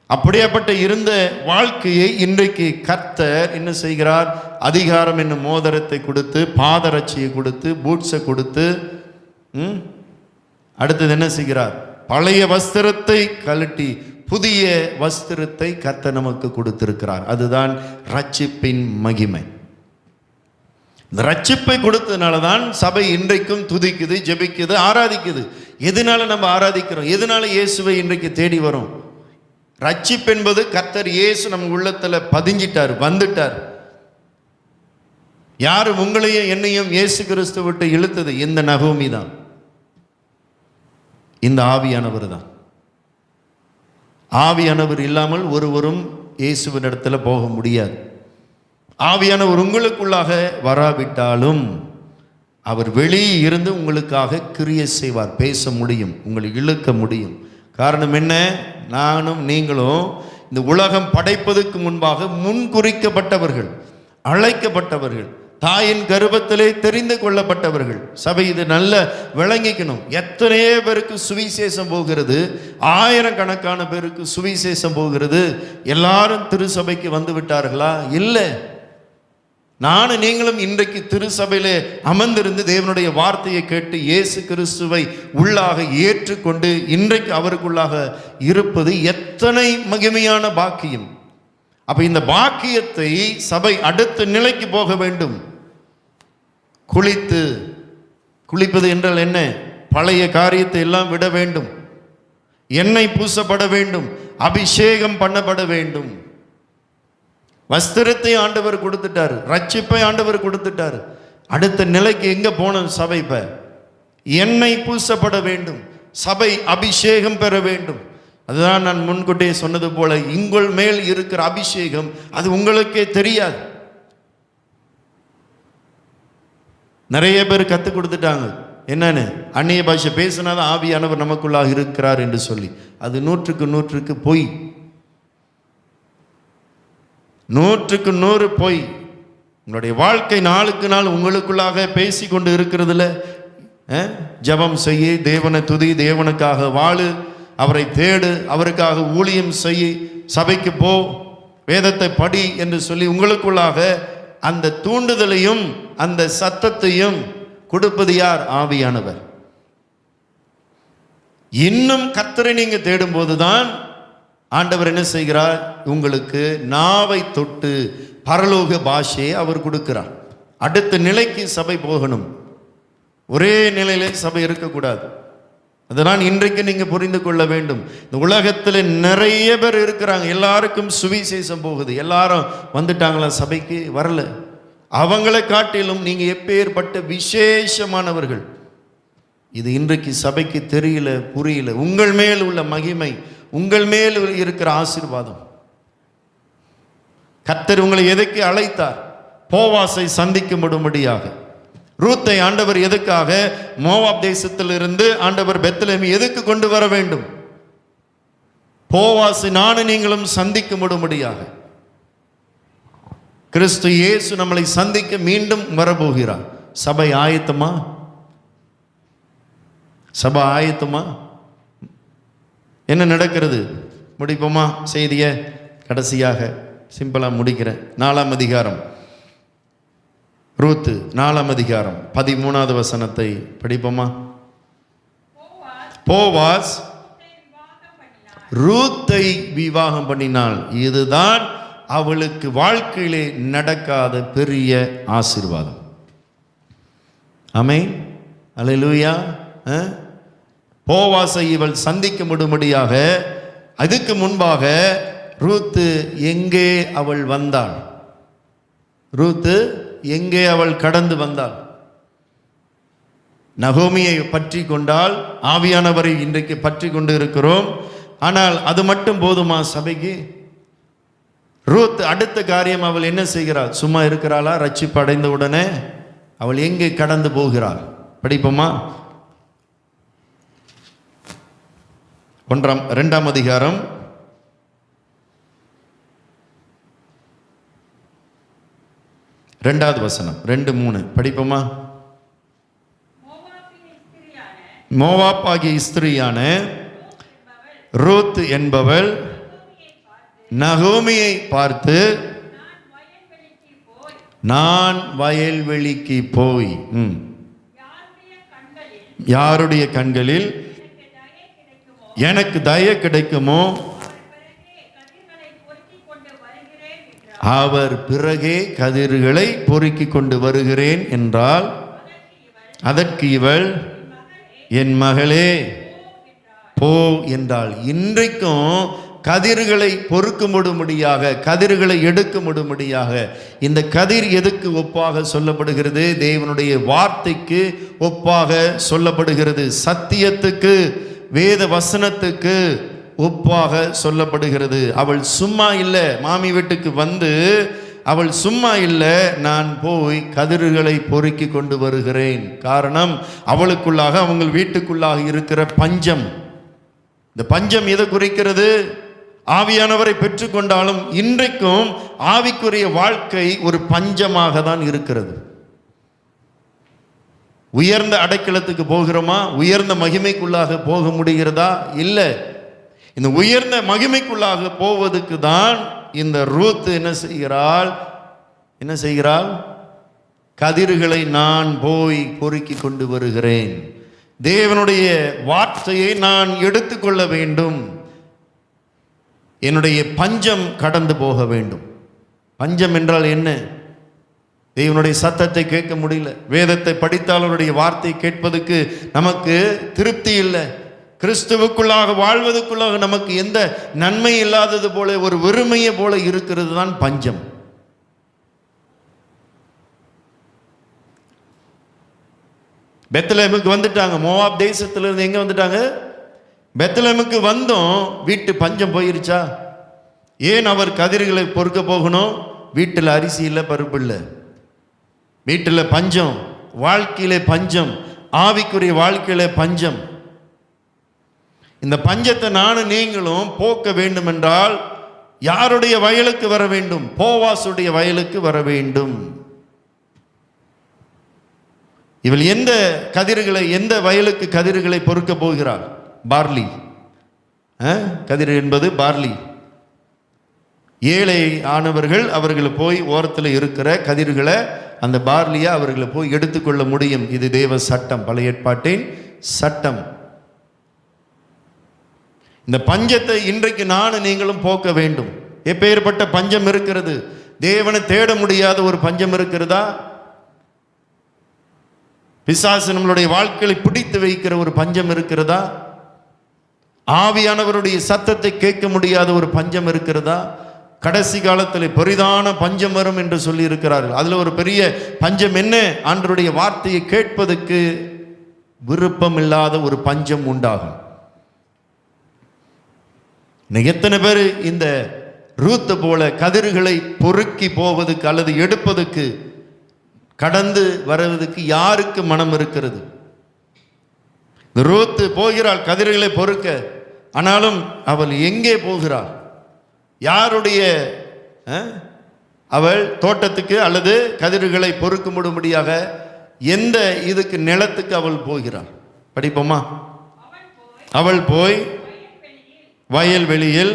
அப்படியாப்பட்ட இருந்த வாழ்க்கையை இன்றைக்கு கர்த்தர் என்ன செய்கிறார்? அதிகாரம் என்னும் மோதிரத்தை கொடுத்து, பாதரட்சியை கொடுத்து, பூட்ஸை கொடுத்து, அடுத்தது என்ன செய்கிறார்? பழைய வஸ்திரத்தை கழட்டி புதிய வஸ்திரத்தை கர்த்தர் நமக்கு கொடுத்திருக்கிறார். அதுதான் ரட்சிப்பின் மகிமை. இந்த ரட்சிப்பை கொடுத்ததுனால தான் சபை இன்றைக்கும் துதிக்குது, ஜெபிக்குது, ஆராதிக்குது. எதனால நம்ம ஆராதிக்கிறோம்? எதனால இயேசுவை இன்றைக்கு தேடி வரும்? ரட்சிப்பு என்பது கர்த்தர் இயேசு நம்ம உள்ளத்துல பதிஞ்சிட்டார், வந்துட்டார். யாரு உங்களையும் என்னையும் இயேசு கிறிஸ்து விட்டு இழுத்தது? இந்த நகோமி தான், இந்த ஆவியானவர் தான். ஆவியானவர் இல்லாமல் ஒருவரும் இயேசுவின் இடத்துல போக முடியாது. ஆவியானவர் உங்களுக்குள்ளாக வராவிட்டாலும் அவர் வெளியே இருந்து உங்களுக்காக கிரியை செய்வார், பேச முடியும், உங்களை இழுக்க முடியும். காரணம் என்ன? நானும் நீங்களும் இந்த உலகம் படைப்பதற்கு முன்பாக முன்குறிக்கப்பட்டவர்கள், அழைக்கப்பட்டவர்கள், தாயின் கர்ப்பத்திலே தெரிந்து கொள்ளப்பட்டவர்கள். சபை இது நல்ல விளங்கிக்கணும். எத்தனையோ பேருக்கு சுவிசேஷம் போகிறது, ஆயிரக்கணக்கான பேருக்கு சுவிசேஷம் போகிறது. எல்லாரும் திருச்சபைக்கு வந்து விட்டார்களா? இல்லை. நானும் நீங்களும் இன்றைக்கு திருச்சபையிலே அமர்ந்திருந்து தேவனுடைய வார்த்தையை கேட்டு இயேசு கிறிஸ்துவை உள்ளாக ஏற்றுக்கொண்டு இன்றைக்கு அவருக்குள்ளாக இருப்பது எத்தனை மகிமையான பாக்கியம். அப்ப இந்த பாக்கியத்தை சபை அடுத்த நிலைக்கு போக வேண்டும். குளிப்பது என்றால் என்ன? பழைய காரியத்தை எல்லாம் விட வேண்டும். எண்ணெய் பூசப்பட வேண்டும், அபிஷேகம் பண்ணப்பட வேண்டும். வஸ்திரத்தை ஆண்டவர் கொடுத்துட்டாரு, ரட்சிப்பை ஆண்டவர் கொடுத்துட்டாரு. அடுத்த நிலைக்கு எங்க போன சபை? இப்ப எண்ணெய் பூசப்பட வேண்டும், சபை அபிஷேகம் பெற வேண்டும். அதுதான் நான் முன்கூட்டியே சொன்னது போல, உங்கள் மேல் இருக்கிற அபிஷேகம் அது உங்களுக்கே தெரியாது. நிறைய பேர் கற்றுக் கொடுத்துட்டாங்க. என்னன்னு? அந்நிய பாஷை பேசினாதான் ஆவியானவர் நமக்குள்ளாக இருக்கிறார் என்று சொல்லி. அது 100% பொய். 100% பொய். உங்களுடைய வாழ்க்கை நாளுக்கு நாள் உங்களுக்குள்ளாக பேசி கொண்டு இருக்கிறதுல ஜெபம் செய்ய, தேவனை துதி, தேவனுக்காக வாழு, அவரை தேடு, அவருக்காக ஊழியம் செய்ய, சபைக்கு போ, வேதத்தை படி என்று சொல்லி உங்களுக்குள்ளாக அந்த தூண்டுதலையும் அந்த சத்தத்தையும் கொடுப்பது யார்? ஆவியானவர். இன்னும் கர்த்தரை நீங்க தேடும் போதுதான் ஆண்டவர் என்ன செய்கிறார்? உங்களுக்கு நாவை தொட்டு பரலோக பாஷையை அவர் கொடுக்கிறார். அடுத்த நிலைக்கு சபை போகணும். ஒரே நிலையிலே சபை இருக்கக்கூடாது. அதனால் இன்றைக்கு நீங்க புரிந்து கொள்ள வேண்டும். இந்த உலகத்தில் நிறைய பேர் இருக்கிறாங்க, எல்லாருக்கும் சுவிசேஷம் போகுது, எல்லாரும் வந்துட்டாங்களா சபைக்கு? வரல. அவங்களை காட்டிலும் நீங்க எப்பேற்பட்ட விசேஷமானவர்கள். இது இன்றைக்கு சபைக்கு தெரியல, புரியல. உங்கள் மேல் உள்ள மகிமை, உங்கள் மேல் இருக்கிற ஆசீர்வாதம். கர்த்தர் உங்களை எதுக்கு அழைத்தார்? போவாசை சந்திக்கும்படியாக. ரூத்தை ஆண்டவர் எதுக்காக மோவாப் தேசத்திலிருந்து ஆண்டவர் பெத்லெஹேம் எதுக்கு கொண்டு வர வேண்டும்? போவாசை நானும் நீங்களும் சந்திக்கும்படியாக. கிறிஸ்து இயேசு நம்மளை சந்திக்க மீண்டும் வரப்போகிறார். சபை ஆயத்தமா? சபை ஆயத்தமா? என்ன நடக்கிறது? முடிப்போமா செய்திய? கடைசியாக சிம்பிளா முடிக்கிறேன். 4ஆம் அதிகாரம், ரூத்து 4ஆம் அதிகாரம் 13வது வசனத்தை படிப்போமா? போவாஸ் ரூத்தை விவாகம் பண்ணினாள். இதுதான் அவளுக்கு வாழ்க்கையிலே நடக்காத பெரிய ஆசீர்வாதம். ஆமென், அல்லேலூயா. போவாசை இவள் சந்திக்க முடியும்படியாக அதுக்கு முன்பாக ரூத்து எங்கே அவள் வந்தாள்? ரூத்து எங்கே அவள் கடந்து வந்தாள்? நகோமியை பற்றி கொண்டால், ஆவியானவரை இன்றைக்கு பற்றி கொண்டு இருக்கிறோம். ஆனால் அது மட்டும் போதுமா சபைக்கு? ரூத் அடுத்த காரியம் அவள் என்ன செய்கிறாள்? சும்மா இருக்கிறாளா? ரட்சிப்பு அடைந்த உடனே அவள் எங்கே கடந்து போகிறாள்? படிப்போமா? 2ஆம் அதிகாரம் 2வது வசனம் 2-3 படிப்போமா? மோவாப் ஆகிய ஸ்திரியான ரூத் என்பவள் நகோமியை பார்த்து, நான் வயல்வெளிக்கு போய் யாருடைய கண்களில் எனக்கு தயை கிடைக்குமோ அவர் பிறகே கதிர்களை பொறுக்கி கொண்டு வருகிறேன் என்றால், அதற்கு இவள், என் மகளே போ என்றாள். இன்றைக்கும் கதிர்களை பொறுக்கும்படியாக, கதிர்களை எடுக்கும்படியாக. இந்த கதிர் எதுக்கு ஒப்பாக சொல்லப்படுகிறது? தேவனுடைய வார்த்தைக்கு ஒப்பாக சொல்லப்படுகிறது. சத்தியத்துக்கு, வேத வசனத்துக்கு ஒப்பாக சொல்லப்படுகிறது. அவள் சும்மா இல்லை, மாமி வீட்டுக்கு வந்து அவள் சும்மா இல்லை, நான் போய் கதிர்களை பொறுக்கி கொண்டு வருகிறேன். காரணம், அவளுக்குள்ளாக, அவங்க வீட்டுக்குள்ளாக இருக்கிற பஞ்சம். இந்த பஞ்சம் எதை குறிக்கிறது? ஆவியானவரை பெற்றுக்கொண்டாலும் இன்றைக்கும் ஆவிக்குரிய வாழ்க்கை ஒரு பஞ்சமாக தான் இருக்கிறது. உயர்ந்த அடைக்கலத்துக்கு போகிறோமா? உயர்ந்த மகிமைக்குள்ளாக போக முடிகிறதா? இல்லை. இந்த உயர்ந்த மகிமைக்குள்ளாக போவதுக்கு தான் இந்த ரூத் என்ன செய்கிறாள்? கதிர்களை நான் போய் பொறுக்கி கொண்டு வருகிறேன். தேவனுடைய வார்த்தையை நான் எடுத்துக்கொள்ள வேண்டும். என்னுடைய பஞ்சம் கடந்து போக வேண்டும். பஞ்சம் என்றால் என்ன? தேவனுடைய சத்தத்தை கேட்க முடியல, வேதத்தை படித்தால் அவருடைய வார்த்தை கேட்பதுக்கு நமக்கு திருப்தி இல்லை. கிறிஸ்துவுக்குள்ளாக வாழ்வதற்குள்ளாக நமக்கு எந்த நன்மை இல்லாதது போல, ஒரு வெறுமையை போல இருக்கிறது தான் பஞ்சம். பெத்லெஹேமுக்கு வந்துட்டாங்க. மோவாப் தேசத்திலிருந்து எங்க வந்துட்டாங்க? பெத்லெஹேமுக்கு வந்தோம். வீட்டு பஞ்சம் போயிருச்சா? ஏன் அவர் கதிர்களை பொறுக்க போகணும்? வீட்டில் அரிசி இல்லை, பருப்பு இல்லை, வீட்டில் பஞ்சம், வாழ்க்கையிலே பஞ்சம், ஆவிக்குரிய வாழ்க்கையிலே பஞ்சம். இந்த பஞ்சத்தை நானும் நீங்களும் போக்க வேண்டும் என்றால் யாருடைய வயலுக்கு வர வேண்டும்? போவாசுடைய வயலுக்கு வர வேண்டும். இவள் எந்த கதிர்களை, எந்த வயலுக்கு கதிர்களை பொறுக்க போகிறாள்? பார்லி. கதிர் என்பது பார்லி. ஏழை ஆனவர்கள் அவர்களை போய் ஓரத்தில் இருக்கிற கதிர்களை, அந்த பார்லியை அவர்களை போய் எடுத்துக்கொள்ள முடியும். இது தேவ சட்டம், பழைய ஏற்பாட்டின் சட்டம். இந்த பஞ்சத்தை இன்றைக்கு நானும் நீங்களும் போக்க வேண்டும். எப்பேற்பட்ட பஞ்சம் இருக்கிறது? தேவனை தேட முடியாத ஒரு பஞ்சம் இருக்கிறதா? பிசாசு நம்மளுடைய வாழ்க்கையை பிடித்து வைக்கிற ஒரு பஞ்சம் இருக்கிறதா? ஆவியானவருடைய சத்தத்தை கேட்க முடியாத ஒரு பஞ்சம் இருக்கிறதா? கடைசி காலத்தில் பெரிதான பஞ்சம் வரும் என்று சொல்லி இருக்கிறார்கள். அதுல ஒரு பெரிய பஞ்சம் என்ன? ஆண்டவருடைய வார்த்தையை கேட்பதற்கு விருப்பம் இல்லாத ஒரு பஞ்சம் உண்டாகும். எத்தனை பேர் இந்த ரூத்து போல கதிர்களை பொறுக்கி போவதற்கு அல்லது எடுப்பதற்கு, கடந்து வருவதற்கு யாருக்கு மனம் இருக்கிறது? ரூத்து போகிறாள் கதிர்களை பொறுக்க. ஆனாலும் அவள் எங்கே போகிறாள்? யாருடைய அவள் தோட்டத்துக்கு அல்லது கதிர்களை பொறுக்கும்படியாக எந்த இதுக்கு நிலத்துக்கு அவள் போகிறாள்? படிப்போமா? அவள் போய் வயல்வெளியில்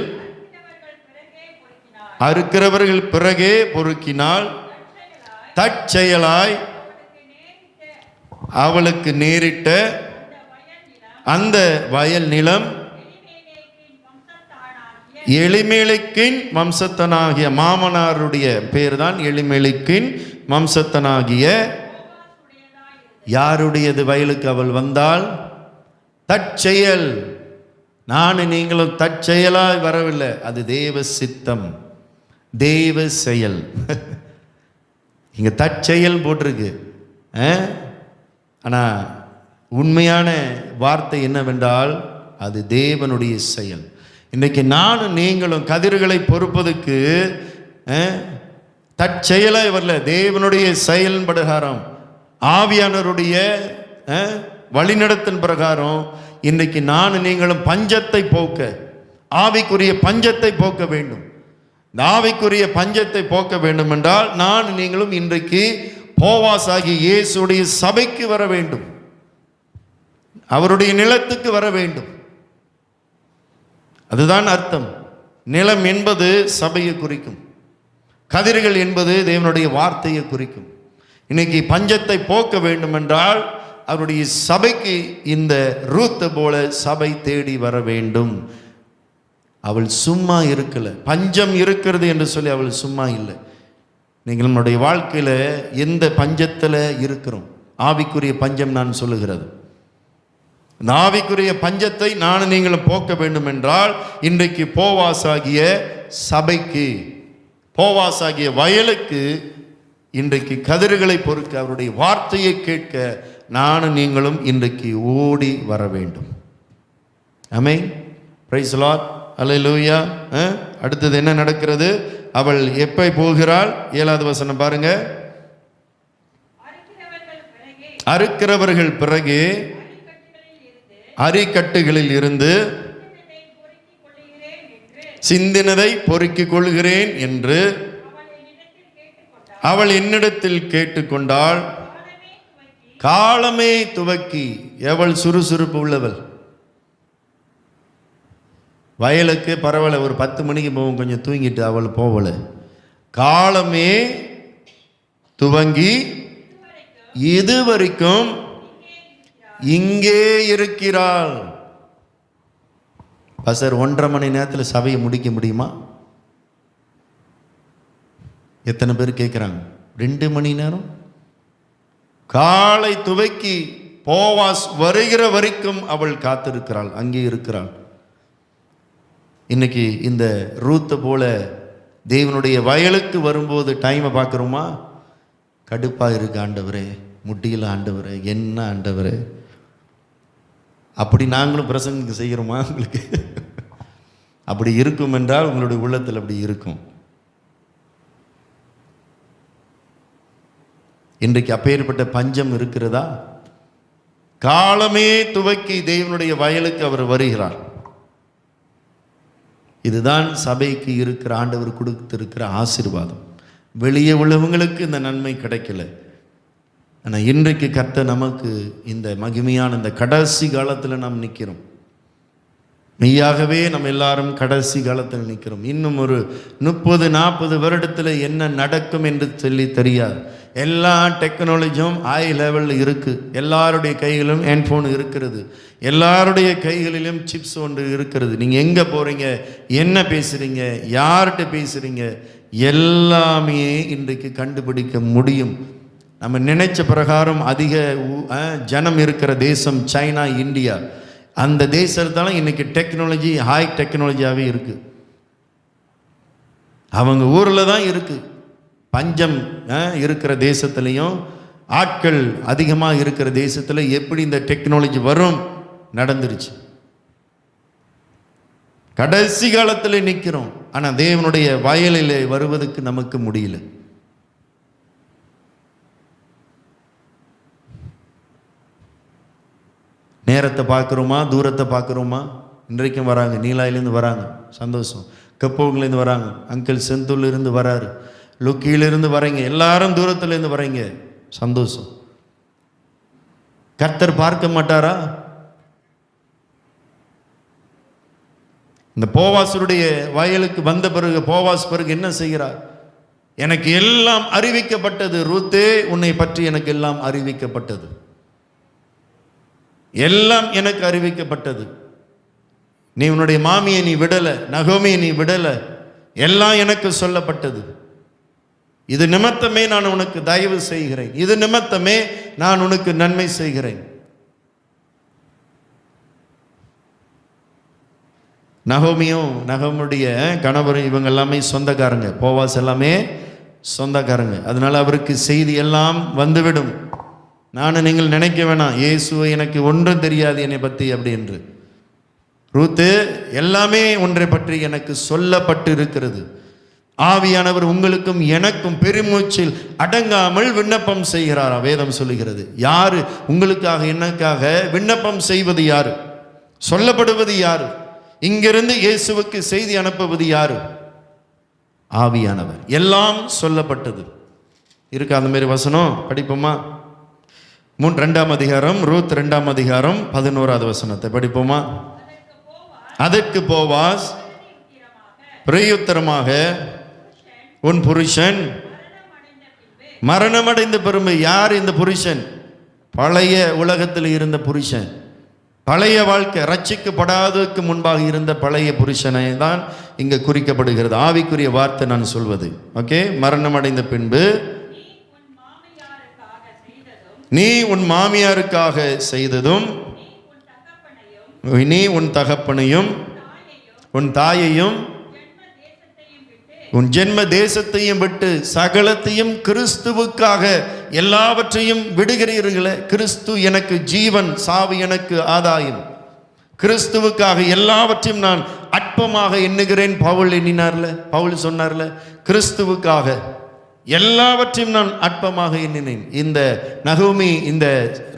அறுக்கிறவர்கள் பிறகே பொறுக்கினாள். தற்செயலாய் அவளுக்கு நேரிட்ட அந்த வயல் நிலம் எலிமெலேக்கின் வம்சத்தனாகிய, மாமனாருடைய பேர் தான் எலிமெலேக்கின் வம்சத்தனாகிய, யாருடையது வயலுக்கு அவள் வந்தாள்? தற்செயல். நானும் நீங்களும் தற்செயலாய் வரவில்லை, அது தேவ சித்தம், தேவ செயல். இங்க தற்செயல் போட்டிருக்கு. ஆனா உண்மையான வார்த்தை என்னவென்றால் அது தேவனுடைய செயல். இன்றைக்கு நானும் நீங்களும் கதிர்களை பொறுப்பதற்கு தற்செயலாய் வரல, தேவனுடைய செயல் பிரகாரம், ஆவியானவருடைய வழிநடத்தின் பிரகாரம் இன்றைக்கு நானும் நீங்களும் பஞ்சத்தை போக்க, ஆவிக்குரிய பஞ்சத்தை போக்க வேண்டும். இந்த ஆவிக்குரிய பஞ்சத்தை போக்க வேண்டும் என்றால் நான் நீங்களும் இன்றைக்கு போவாசாகி இயேசுடைய சபைக்கு வர வேண்டும், அவருடைய நிலத்துக்கு வர வேண்டும். அதுதான் அர்த்தம். நிலம் என்பது சபையை குறிக்கும், கதிர்கள் என்பது தேவனுடைய வார்த்தையை குறிக்கும். இன்னைக்கு பஞ்சத்தை போக்க வேண்டும் என்றால் அவருடைய சபைக்கு இந்த ரூத்தை போல சபை தேடி வர வேண்டும். அவள் சும்மா இருக்கல, பஞ்சம் இருக்கிறது என்று சொல்லி அவள் சும்மா இல்லை. நீங்கள் நம்முடைய வாழ்க்கையில எந்த பஞ்சத்தில் இருக்கிறோம்? ஆவிக்குரிய பஞ்சம் நான் சொல்லுகிறது. ஆவிக்குரிய பஞ்சத்தை நான் நீங்களும் போக்க வேண்டும் என்றால் இன்றைக்கு போவாசாகிய சபைக்கு, போவாசாகிய வயலுக்கு இன்றைக்கு கதிர்களை பொறுக்க, அவருடைய வார்த்தையை கேட்க நானும் நீங்களும் இன்றைக்கு ஓடி வர வேண்டும். ஆமென். Praise the Lord. அல்லேலூயா. அடுத்தது என்ன நடக்கிறது? அவள் எப்ப போகிறாள்? 7வது வசனம் பாருங்க. அறுக்கிறவர்கள் பிறகு அரிக்கட்டுகளில் இருந்து சிந்தினதை பொறுக்கிக் கொள்கிறேன் என்று அவள் என்னிடத்தில் கேட்டுக்கொண்டாள். காலமே துவக்கி, எவள் சுறுசுறுப்பு உள்ளவள். வயலுக்கு பரவாயில்ல, ஒரு 10 மணிக்கு போவோம், கொஞ்சம் தூங்கிட்டு அவள் போகல. காலமே துவங்கி இதுவரைக்கும் இங்கே இருக்கிறாள். பசர் 1.5 மணி நேரத்தில் சபையை முடிக்க முடியுமா? எத்தனை பேர் கேட்குறாங்க? 2 மணி நேரம். காலை துவக்கி போவாஸ் வருகிற வரைக்கும் அவள் காத்திருக்கிறாள், அங்கே இருக்கிறாள். இன்னைக்கு இந்த ரூத்தை போல தேவனுடைய வயலுக்கு வரும்போது டைமை பார்க்குறோமா? கடுப்பாக இருக்கு ஆண்டவரே, முட்டியில் ஆண்டவரே, என்ன ஆண்டவரே, அப்படி நாங்களும் பிரசங்கம் செய்கிறோமா? உங்களுக்கு அப்படி இருக்கும் என்றால் உங்களுடைய உள்ளத்தில் அப்படி இருக்கும். இன்றைக்கு அப்பேற்பட்ட பஞ்சம் இருக்கிறதா? காலமே துவக்கி தேவனுடைய வயலுக்கு அவர் வருகிறார். இதுதான் சபைக்கு இருக்கிற ஆண்டவர் கொடுத்திருக்கிற ஆசீர்வாதம். வெளியே உள்ளவங்களுக்கு இந்த நன்மை கிடைக்கல. ஆனால் இன்றைக்கு கர்த்தர் நமக்கு இந்த மகிமையான இந்த கடைசி காலத்தில் நாம் நிற்கிறோம். மெய்யாகவே நம்ம எல்லாரும் கடைசி காலத்தில் நிற்கிறோம். இன்னும் ஒரு 30-40 வருடத்தில் என்ன நடக்கும் என்று சொல்லி தெரியாது. எல்லா டெக்னாலஜியும் ஹை லெவலில் இருக்குது. எல்லாருடைய கைகளிலும் ஹேண்ட்ஃபோன் இருக்கிறது, எல்லாருடைய கைகளிலும் சிப்ஸ் ஒன்று இருக்கிறது. நீங்கள் எங்கே போகிறீங்க, என்ன பேசுகிறீங்க, யார்கிட்ட பேசுகிறீங்க, எல்லாமே இன்றைக்கு கண்டுபிடிக்க முடியும். நம்ம நினைச்ச பிரகாரம் அதிக ஜனம் இருக்கிற தேசம் சைனா, இந்தியா. அந்த தேசத்தால இன்னைக்கு டெக்னாலஜி ஹை டெக்னாலஜியாகவே இருக்குது. அவங்க ஊரில் தான் இருக்குது. பஞ்சம் இருக்கிற தேசத்துலேயும் ஆட்கள் அதிகமாக இருக்கிற தேசத்தில் எப்படி இந்த டெக்னாலஜி வரும் நடந்துருச்சு. கடைசி காலத்தில் நிற்கிறோம். ஆனால் தேவனுடைய வயலில் வருவதற்கு நமக்கு முடியல. நேரத்தை பார்க்குறோமா, தூரத்தை பார்க்குறோமா? இன்றைக்கும் வராங்க, நீலாயிலேருந்து வராங்க, சந்தோஷம். கப்போங்கிலேருந்து வராங்க, அங்கிள் செந்தூர்லேருந்து வராரு, லுக்கியிலிருந்து வரீங்க, எல்லாரும் தூரத்துலேருந்து வரீங்க, சந்தோஷம். கர்த்தர் பார்க்க மாட்டாரா? இந்த போவாசருடைய வயலுக்கு வந்த பிறகு போவாஸ் பிறகு என்ன செய்கிறார்? எனக்கு எல்லாம் அறிவிக்கப்பட்டது, ரூத்தே உன்னை பற்றி எனக்கு எல்லாம் அறிவிக்கப்பட்டது, எல்லாம் எனக்கு அறிவிக்கப்பட்டது. நீ உன்னுடைய மாமியை நீ விடலை, நகோமியை நீ விடலை, எல்லாம் எனக்கு சொல்லப்பட்டது. இது நிமித்தமே நான் உனக்கு தயவு செய்கிறேன், இது நிமித்தமே நான் உனக்கு நன்மை செய்கிறேன். நகோமியும் நகோமுடைய கணவரும் இவங்க எல்லாமே சொந்தக்காரங்க, போவாஸ் எல்லாமே சொந்தக்காரங்க. அதனால அவருக்கு செய்தி எல்லாம் வந்துவிடும். நானும் நீங்கள் நினைக்க வேணாம், இயேசுவை எனக்கு ஒன்றும் தெரியாது என்னை பற்றி அப்படி என்று. ரூத்து எல்லாமே ஒன்றை பற்றி எனக்கு சொல்லப்பட்டு இருக்கிறது. ஆவியானவர் உங்களுக்கும் எனக்கும் பெருமூச்சில் அடங்காமல் விண்ணப்பம் செய்கிறாரா வேதம் சொல்லுகிறது. யாரு உங்களுக்காக எனக்காக விண்ணப்பம் செய்வது யாரு? சொல்லப்படுவது யாரு? இங்கிருந்து இயேசுவுக்கு செய்தி அனுப்புவது யாரு? ஆவியானவர். எல்லாம் சொல்லப்பட்டது இருக்கு. அந்த மாதிரி வசனம் படிப்போமா? 2ஆம் அதிகாரம், ரூத் 2ஆம் அதிகாரம் 11வது வசனத்தை படிப்போமா? அதற்கு போவாஸ் பிரயுத்தரமாக, உன் புருஷன் மரணமடைந்த பிறகு. யார் இந்த புருஷன்? பழைய உலகத்தில் இருந்த புருஷன், பழைய வாழ்க்கை, ரட்சிக்கப்படாததுக்கு முன்பாக இருந்த பழைய புருஷனை தான் இங்க குறிக்கப்படுகிறது. ஆவிக்குரிய வார்த்தை நான் சொல்வது. ஓகே, மரணமடைந்த பின்பு நீ உன் மாமியாருக்காக செய்ததும், நீ உன் தகப்பனையும் உன் தாயையும் உன் ஜென்ம தேசத்தையும் விட்டு சகலத்தையும் கிறிஸ்துவுக்காக எல்லாவற்றையும் விடுகிறீர்களே. கிறிஸ்து எனக்கு ஜீவன், சாவு எனக்கு ஆதாயம். கிறிஸ்துவுக்காக எல்லாவற்றையும் நான் அற்பமாக எண்ணுகிறேன். பவுல் எண்ணினார்ல, பவுல் சொன்னார்ல, கிறிஸ்துவுக்காக எல்லாவற்றையும் நான் அற்பமாக எண்ணினேன். இந்த நகோமி, இந்த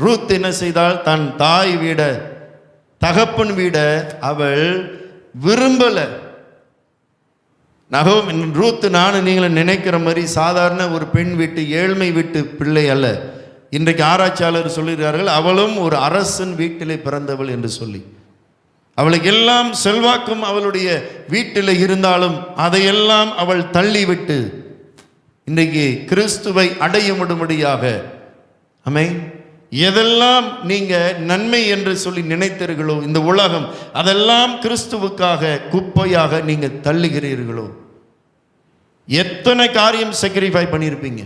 ரூத் என்ன செய்தால், தன் தாய் வீட, தகப்பன் வீட அவள் விரும்பல. நகோமி, ரூத் நானும் நீங்களும் நினைக்கிற மாதிரி சாதாரண ஒரு பெண் வீட்டு, ஏழ்மை வீட்டு பிள்ளை அல்ல. இன்றைக்கு ஆராய்ச்சியாளர் சொல்லுகிறார்கள் அவளும் ஒரு அரசன் வீட்டிலே பிறந்தவள் என்று சொல்லி. அவளுக்கு எல்லாம் செல்வாக்கும் அவளுடைய வீட்டில் இருந்தாலும் அதையெல்லாம் அவள் தள்ளிவிட்டு இன்றைக்கு கிறிஸ்துவை அடைய முடியும்படியாக, ஆமென், எதெல்லாம் நீங்க நன்மை என்று சொல்லி நினைத்தீர்களோ இந்த உலகம், அதெல்லாம் கிறிஸ்துவுக்காக குப்பையாக நீங்க தள்ளுகிறீர்களோ. எத்தனை காரியம் sacrifice பண்ணியிருப்பீங்க,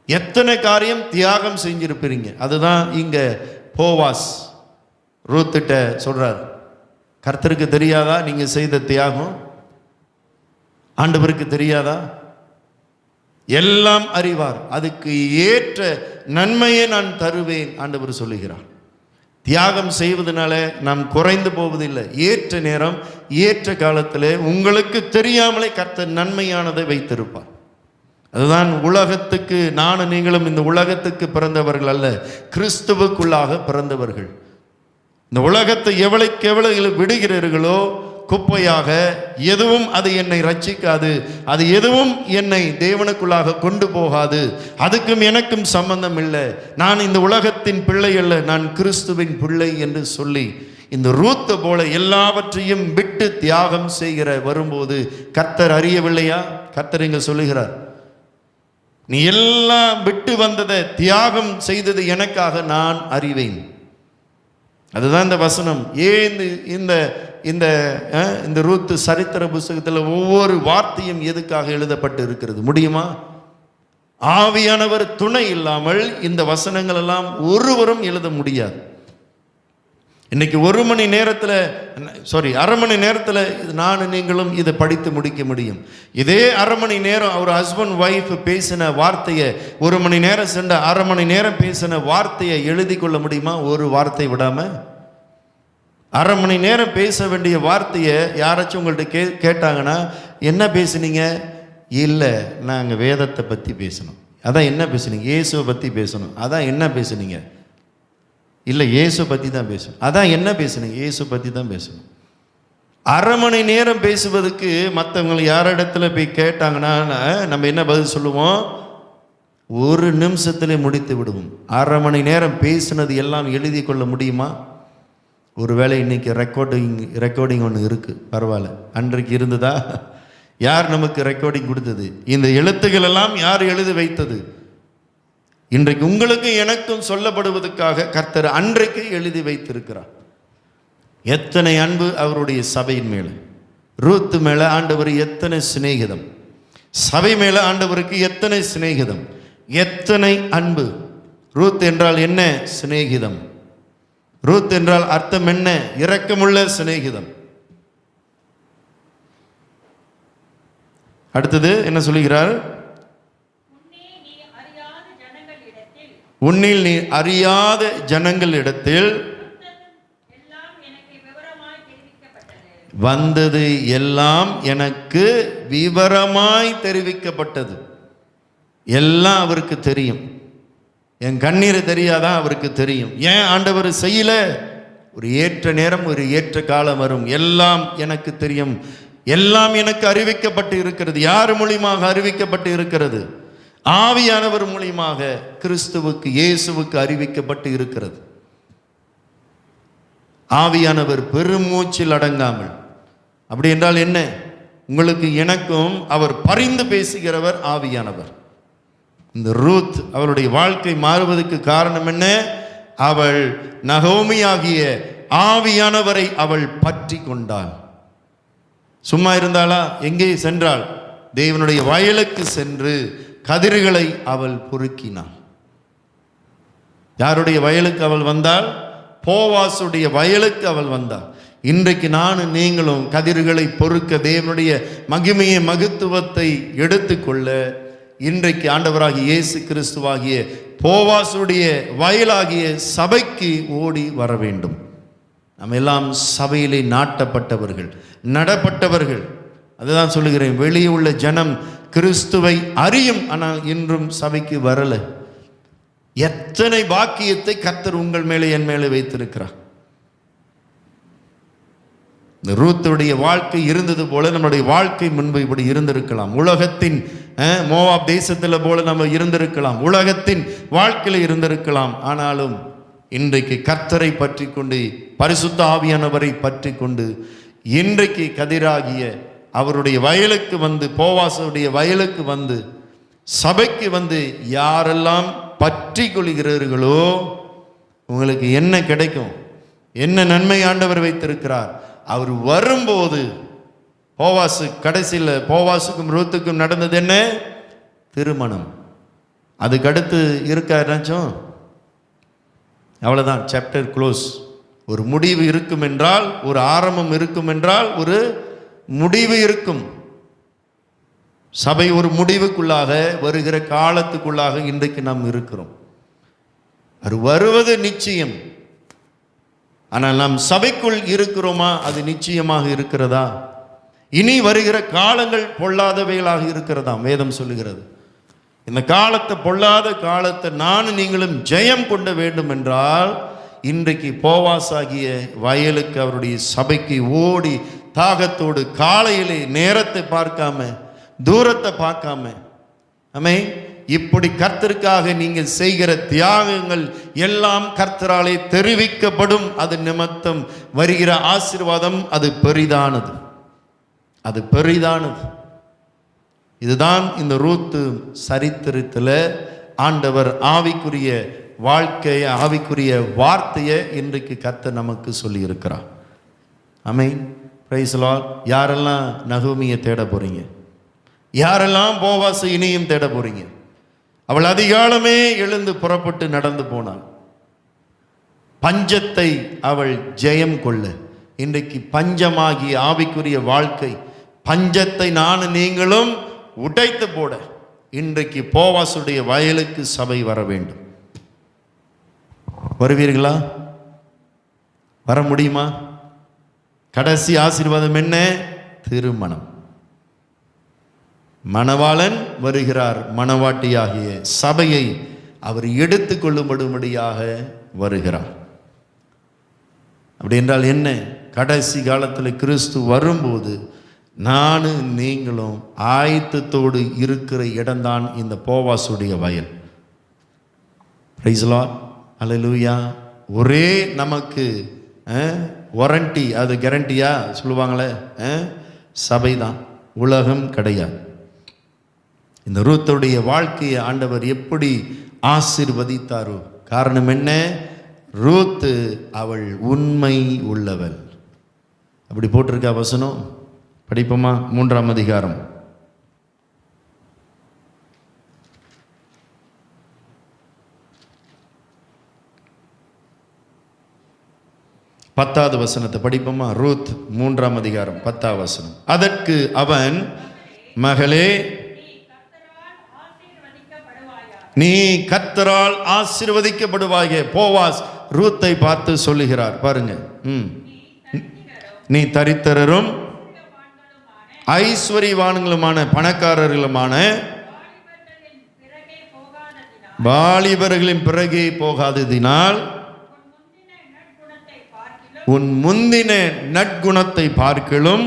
எத்தனை காரியம் தியாகம் செஞ்சிருப்பீங்க. அதுதான் இங்க போவாஸ் ரூத்திட்ட சொல்றார். கர்த்தருக்கு தெரியாதா நீங்க செய்த தியாகம்? ஆண்டவருக்கு தெரியாதா? எல்லாம் அறிவார், அதுக்கு ஏற்ற நன்மையை நான் தருவேன் ஆண்டவர் சொல்லுகிறார். தியாகம் செய்வதனால நாம் குறைந்து போவதில்லை. ஏற்ற நேரம், ஏற்ற காலத்தில் உங்களுக்கு தெரியாமலே கர்த்தர் நன்மையானதை வைத்திருப்பார். அதுதான் உலகத்துக்கு, நானும் நீங்களும் இந்த உலகத்துக்கு பிறந்தவர்கள் அல்ல, கிறிஸ்துவுக்குள்ளாக பிறந்தவர்கள். இந்த உலகத்தை எவ்வளவுக்கு எவ்வளவு விடுகிறீர்களோ குப்பையாக, எதுவும் அது என்னை ரட்சிக்காது, அது எதுவும் என்னை தேவனுக்குள்ளாக கொண்டு போகாது, அதுக்கும் எனக்கும் சம்பந்தம் இல்லை, நான் இந்த உலகத்தின் பிள்ளை அல்ல, நான் கிறிஸ்துவின் பிள்ளை என்று சொல்லி இந்த ரூத் போல எல்லாவற்றையும் விட்டு தியாகம் செய்கிற வரும்போது கர்த்தர் அறியவில்லையா? கர்த்தர் இங்க சொல்லுகிறார், நீ எல்லாம் விட்டு வந்ததை தியாகம் செய்தது எனக்காக நான் அறிவேன். அதுதான் இந்த வசனம். ஏன் இந்த இந்த இந்த ரூத்து சரித்திர புஸ்தகத்தில் ஒவ்வொரு வார்த்தையும் எதுக்காக எழுதப்பட்டு இருக்கிறது முடியுமா? ஆவியானவர் துணை இல்லாமல் இந்த வசனங்கள் எல்லாம் ஒருவரும் எழுத முடியாது. இன்னைக்கு அரை மணி நேரத்தில் நானும் நீங்களும் இதை படித்து முடிக்க முடியும். இதே அரை மணி நேரம் ஒரு ஹஸ்பண்ட் ஒய்ஃப் பேசின வார்த்தையை, 1 மணி நேரம் சென்ற 1/2 மணி நேரம் பேசின வார்த்தையை எழுதி கொள்ள முடியுமா? ஒரு வார்த்தை விடாம. 1/2 மணி நேரம் பேச வேண்டிய வார்த்தையை யாராச்சும் உங்கள்கிட்ட கேட்டாங்கன்னா என்ன பேசுனீங்க? இல்லை, நாங்கள் வேதத்தை பற்றி பேசணும். அதான் என்ன பேசுனீங்க? இயேசுவை பற்றி பேசணும். அதான் என்ன பேசுனீங்க? இல்லை, இயேசு பற்றி தான் பேசணும். அதான் என்ன பேசுனீங்க? இயேசு பற்றி தான் பேசணும். 1/2 மணி நேரம் பேசுவதுக்கு மற்றவங்க யாரிடத்துல போய் கேட்டாங்கன்னா நம்ம என்ன பதில் சொல்லுவோம்? 1 நிமிஷத்திலே முடித்து விடுவோம். 1/2 மணி நேரம் பேசினது எல்லாம் எழுதி கொள்ள முடியுமா? ஒருவேளை இன்னைக்கு ரெக்கார்டிங் ஒன்று இருக்குது, பரவாயில்ல. அன்றைக்கு இருந்ததா? யார் நமக்கு ரெக்கார்டிங் கொடுத்தது? இந்த எழுத்துக்கள் எல்லாம் யார் எழுதி வைத்தது? இன்றைக்கு உங்களுக்கு எனக்கும் சொல்லப்படுவதற்காக கர்த்தர் அன்றைக்கு எழுதி வைத்திருக்கிறார். எத்தனை அன்பு அவருடைய சபையின் மேலே. ரூத்து மேலே ஆண்டவர் எத்தனை சிநேகிதம், சபை மேலே ஆண்டவருக்கு எத்தனை சிநேகிதம், எத்தனை அன்பு. ரூத் என்றால் என்ன? சிநேகிதம். ரூத் என்றால் அர்த்தம் என்ன? இரக்கமுள்ள சிநேகிதம். அடுத்தது என்ன சொல்லுகிறார்? உன்னில் நீ அறியாத ஜனங்களிடத்தில் வந்தது எல்லாம் எனக்கு விவரமாய் தெரிவிக்கப்பட்டது. எல்லாம் அவருக்கு தெரியும். என் கண்ணீர் தெரியாதா? அவருக்கு தெரியும். ஏன் ஆண்டவர் செய்யல? ஒரு ஏற்ற நேரம், ஒரு ஏற்ற காலம் வரும். எல்லாம் எனக்கு தெரியும், எல்லாம் எனக்கு அறிவிக்கப்பட்டு இருக்கிறது. யார் மூலியமாக அறிவிக்கப்பட்டு இருக்கிறது? ஆவியானவர் மூலியமாக கிறிஸ்துவுக்கு, இயேசுவுக்கு அறிவிக்கப்பட்டு இருக்கிறது. ஆவியானவர் பெருமூச்சில் அடங்காமல். அப்படி என்றால் என்ன? உங்களுக்கு எனக்கும் அவர் பரிந்து பேசுகிறவர் ஆவியானவர். இந்த ரூத் அவளுடைய வாழ்க்கை மாறுவதற்கு காரணம் என்ன? அவள் நகோமியாகிய ஆவியானவரை அவள் பற்றி கொண்டாள். சும்மா இருந்தாளா? எங்கே சென்றாள்? தேவனுடைய வயலுக்கு சென்று கதிர்களை அவள் பொறுக்கினாள். யாருடைய வயலுக்கு அவள் வந்தாள்? போவாசுடைய வயலுக்கு அவள் வந்தாள். இன்றைக்கு நானும் நீங்களும் கதிர்களை பொறுக்க, தேவனுடைய மகிமையை, மகத்துவத்தை எடுத்துக்கொள்ள இன்றைக்கு ஆண்டவராகிய இயேசு கிறிஸ்துவாகிய போவாசுடைய வயலாகிய சபைக்கு ஓடி வர வேண்டும். நம்ம எல்லாம் சபையிலே நாட்டப்பட்டவர்கள், நடப்பட்டவர்கள். அதுதான் சொல்லுகிறேன். வெளியே உள்ள ஜனம் கிறிஸ்துவை அறியும், ஆனால் இன்றும் சபைக்கு வரல. எத்தனை பாக்கியத்தை கர்த்தர் உங்கள் மேலே, என் மேலே வைத்திருக்கிறார். இந்த ரூத்துடைய வாழ்க்கை இருந்தது போல நம்முடைய வாழ்க்கை முன்பு இப்படி இருந்திருக்கலாம். உலகத்தின் மோவாப் தேசத்தில் போல நம்ம இருந்திருக்கலாம், உலகத்தின் வாழ்க்கையில் இருந்திருக்கலாம். ஆனாலும் இன்றைக்கு கர்த்தரை பற்றி கொண்டு, பரிசுத்த ஆவியானவரை பற்றி கொண்டு, இன்றைக்கு கதிராகிய அவருடைய வயலுக்கு வந்து, போவாசுடைய வயலுக்கு வந்து, சபைக்கு வந்து யாரெல்லாம் பற்றி கொள்கிறீர்களோ உங்களுக்கு என்ன கிடைக்கும்? என்ன நன்மை ஆண்டவர் வைத்திருக்கிறார்? அவர் வரும்போது போவாசு, கடைசியில் போவாசுக்கும் ரூத்துக்கும் நடந்தது என்ன? திருமணம். அதுக்கடுத்து இருக்கா ஏதாச்சும்? அவ்வளோதான், சாப்டர் க்ளோஸ். ஒரு முடிவு இருக்கும் என்றால், ஒரு ஆரம்பம் இருக்கும் என்றால், ஒரு முடிவு இருக்கும். சபை ஒரு முடிவுக்குள்ளாக, வருகிற காலத்துக்குள்ளாக இன்றைக்கு நாம் இருக்கிறோம். அது வருவது நிச்சயம். ஆனால் நாம் சபைக்குள் இருக்கிறோமா? அது நிச்சயமாக இருக்கிறதா? இனி வருகிற காலங்கள் பொல்லாதவைகளாக இருக்கிறதா? வேதம் சொல்லுகிறது. இந்த காலத்தை, பொல்லாத காலத்தை நானும் நீங்களும் ஜெயம் கொண்ட வேண்டும் என்றால், இன்றைக்கு போவாசாகிய வயலுக்கு, அவருடைய சபைக்கு ஓடி தாகத்தோடு, காலையிலே நேரத்தை பார்க்காம, தூரத்தை பார்க்காம, ஆமென், இப்படி கர்த்தருக்காக நீங்கள் செய்கிற தியாகங்கள் எல்லாம் கர்த்தராலே தெரிவிக்கப்படும். அது நிமித்தம் வருகிற ஆசீர்வாதம் அது பெரிதானது, அது பெரிதானது. இதுதான் இந்த ரூத்து சரித்திரத்தில் ஆண்டவர் ஆவிக்குரிய வாழ்க்கையை, ஆவிக்குரிய வார்த்தையை இன்றைக்கு கர்த்தர் நமக்கு சொல்லி இருக்கிறார். ஆமென். Praise the Lord. யாரெல்லாம் நகோமியை தேட போறீங்க? யாரெல்லாம் போவாசை இனியும் தேட போறீங்க? அவள் அதிகாலமே எழுந்து புறப்பட்டு நடந்து போனாள். பஞ்சத்தை அவள் ஜெயம் கொள்ள, இன்றைக்கு பஞ்சமாகி ஆவிக்குரிய வாழ்க்கை, பஞ்சத்தை நானும் நீங்களும் உடைத்து போட இன்றைக்கு போவாசுடைய வயலுக்கு சபை வர வேண்டும். வருவீர்களா? வர முடியுமா? கடைசி ஆசீர்வாதம் என்ன? திருமணம். மணவாளன் வருகிறார், மணவாட்டியாகிய சபையை அவர் எடுத்துக்கொள்ளும்படியாக வருகிறார். அப்படி என்றால் என்ன? கடைசி காலத்தில் கிறிஸ்து வரும்போது நானும் நீங்களும் ஆயத்தத்தோடு இருக்கிற இடம்தான் இந்த போவாசுடைய வயல். Praise the Lord. அல்லேலூயா. ஒரே நமக்கு வாரண்டி, அது கேரண்டியா சொல்லுவாங்களே, சபை தான், உலகம் கிடையாது. இந்த ரூத்துடைய வாழ்க்கையை ஆண்டவர் எப்படி ஆசீர்வதித்தாரோ, காரணம் என்ன? ரூத்து அவள் உண்மை உள்ளவள். அப்படி போட்டிருக்கா வசனம். படிப்போமா? 3ஆம் அதிகாரம் 10வது வசனத்தை படிப்போமா? ரூத் 3ஆம் அதிகாரம் 10வது வசனம். அதற்கு அவன், மகளே, நீ கர்த்தரால் ஆசீர்வதிக்கப்படுவாயே. போவாஸ் ரூத்தை பார்த்து சொல்லுகிறார் பாருங்க. நீ தரித்திரரும் ஐஸ்வர்யவான்களுமான பணக்காரர்களுமான வாலிபர்களின் பிறகே போகாததினால் உன் முந்தின நற்குணத்தை பார்க்கிலும்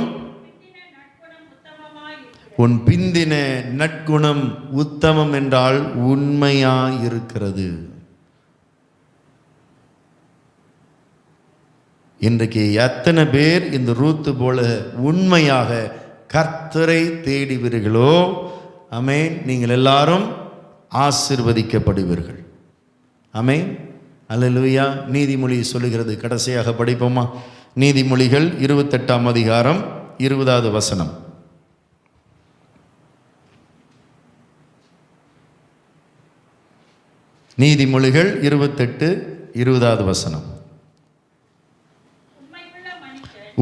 உன் பிந்தின நற்குணம் உத்தமம் என்றால் உண்மையாயிருக்கிறது. இன்றைக்கு எத்தனை பேர் இந்த ரூத்து போல உண்மையாக கர்த்தரை தேடுவீர்களோ, ஆமென், நீங்கள் எல்லாரும் ஆசீர்வதிக்கப்படுவீர்கள். ஆமென். அல்லேலூயா. நீதிமொழி சொல்லுகிறது. கடைசியாக படிப்போமா? நீதிமொழிகள் 28ஆம் அதிகாரம் 20வது வசனம். நீதிமொழிகள் 28:20வது வசனம்.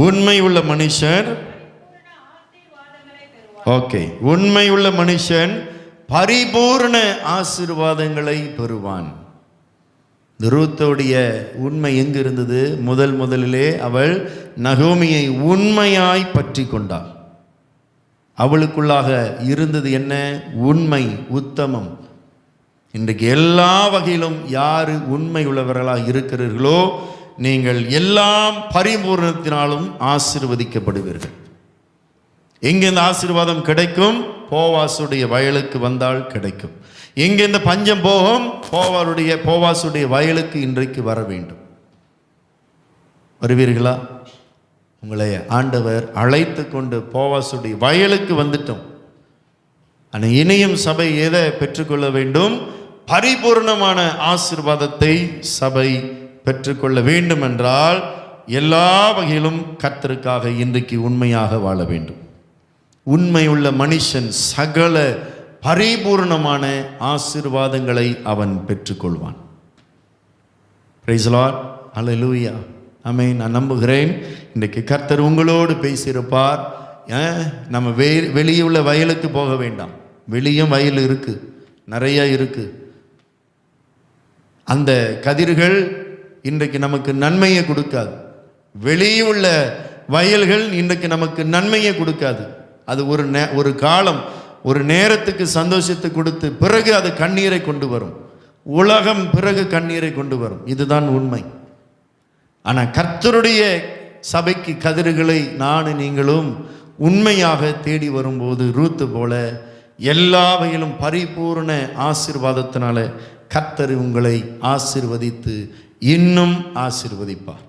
உண்மை உள்ள மனுஷன், ஓகே, உண்மை உள்ள மனுஷன் பரிபூர்ண ஆசீர்வாதங்களை பெறுவான். ரூத்துடைய உண்மை எங்கு இருந்தது? முதலிலே அவள் நகோமியை உண்மையாய் பற்றி கொண்டாள். அவளுக்குள்ளாக இருந்தது என்ன? உண்மை, உத்தமம். இன்றைக்கு எல்லா வகையிலும் யாரு உண்மை உள்ளவர்களாக இருக்கிறீர்களோ, நீங்கள் எல்லாம் பரிபூர்ணத்தினாலும் ஆசீர்வதிக்கப்படுவீர்கள். எங்கே இந்த ஆசீர்வாதம் கிடைக்கும்? போவாசுடைய வயலுக்கு வந்தால் கிடைக்கும். எங்கே இந்த பஞ்சம் போகும்? போவாசுடைய வயலுக்கு இன்றைக்கு வர வேண்டும். வருவீர்களா? உங்களை ஆண்டவர் அழைத்து கொண்டு போவாசுடைய வயலுக்கு வந்துட்டோம். ஆனால் இனியும் சபை எதை பெற்றுக்கொள்ள வேண்டும்? பரிபூர்ணமான ஆசீர்வாதத்தை சபை பெற்றுக்கொள்ள வேண்டும் என்றால் எல்லா வகையிலும் கர்த்தருக்காக இன்றைக்கு உண்மையாக வாழ வேண்டும். உண்மையுள்ள மனுஷன் சகல பரிபூர்ணமான ஆசீர்வாதங்களை அவன் பெற்றுக்கொள்வான். Price the Lord. அல்லேலூயா. ஆமென். நான் நம்புகிறேன் இன்றைக்கு கர்த்தர் உங்களோடு பேசியிருப்பார். நம்ம வெளியே உள்ள வயலுக்கு போக வேண்டாம். வெளியும் வயல் இருக்கு, நிறைய இருக்கு. அந்த கதிர்கள் இன்றைக்கு நமக்கு நன்மையை கொடுக்காது. வெளியே உள்ள வயல்கள் இன்றைக்கு நமக்கு நன்மையை கொடுக்காது. அது ஒரு காலம், ஒரு நேரத்துக்கு சந்தோஷத்தை கொடுத்து பிறகு அது கண்ணீரை கொண்டு வரும். உலகம் பிறகு கண்ணீரை கொண்டு வரும். இதுதான் உண்மை. ஆனால் கர்த்தருடைய சபைக்கு கதிர்களை நானும் நீங்களும் உண்மையாக தேடி வரும்போது ரூத்து போல எல்லா வகையிலும் பரிபூர்ண ஆசீர்வாதத்தினால கர்த்தர் உங்களை ஆசீர்வதித்து இன்னும் ஆசீர்வதிப்பார்.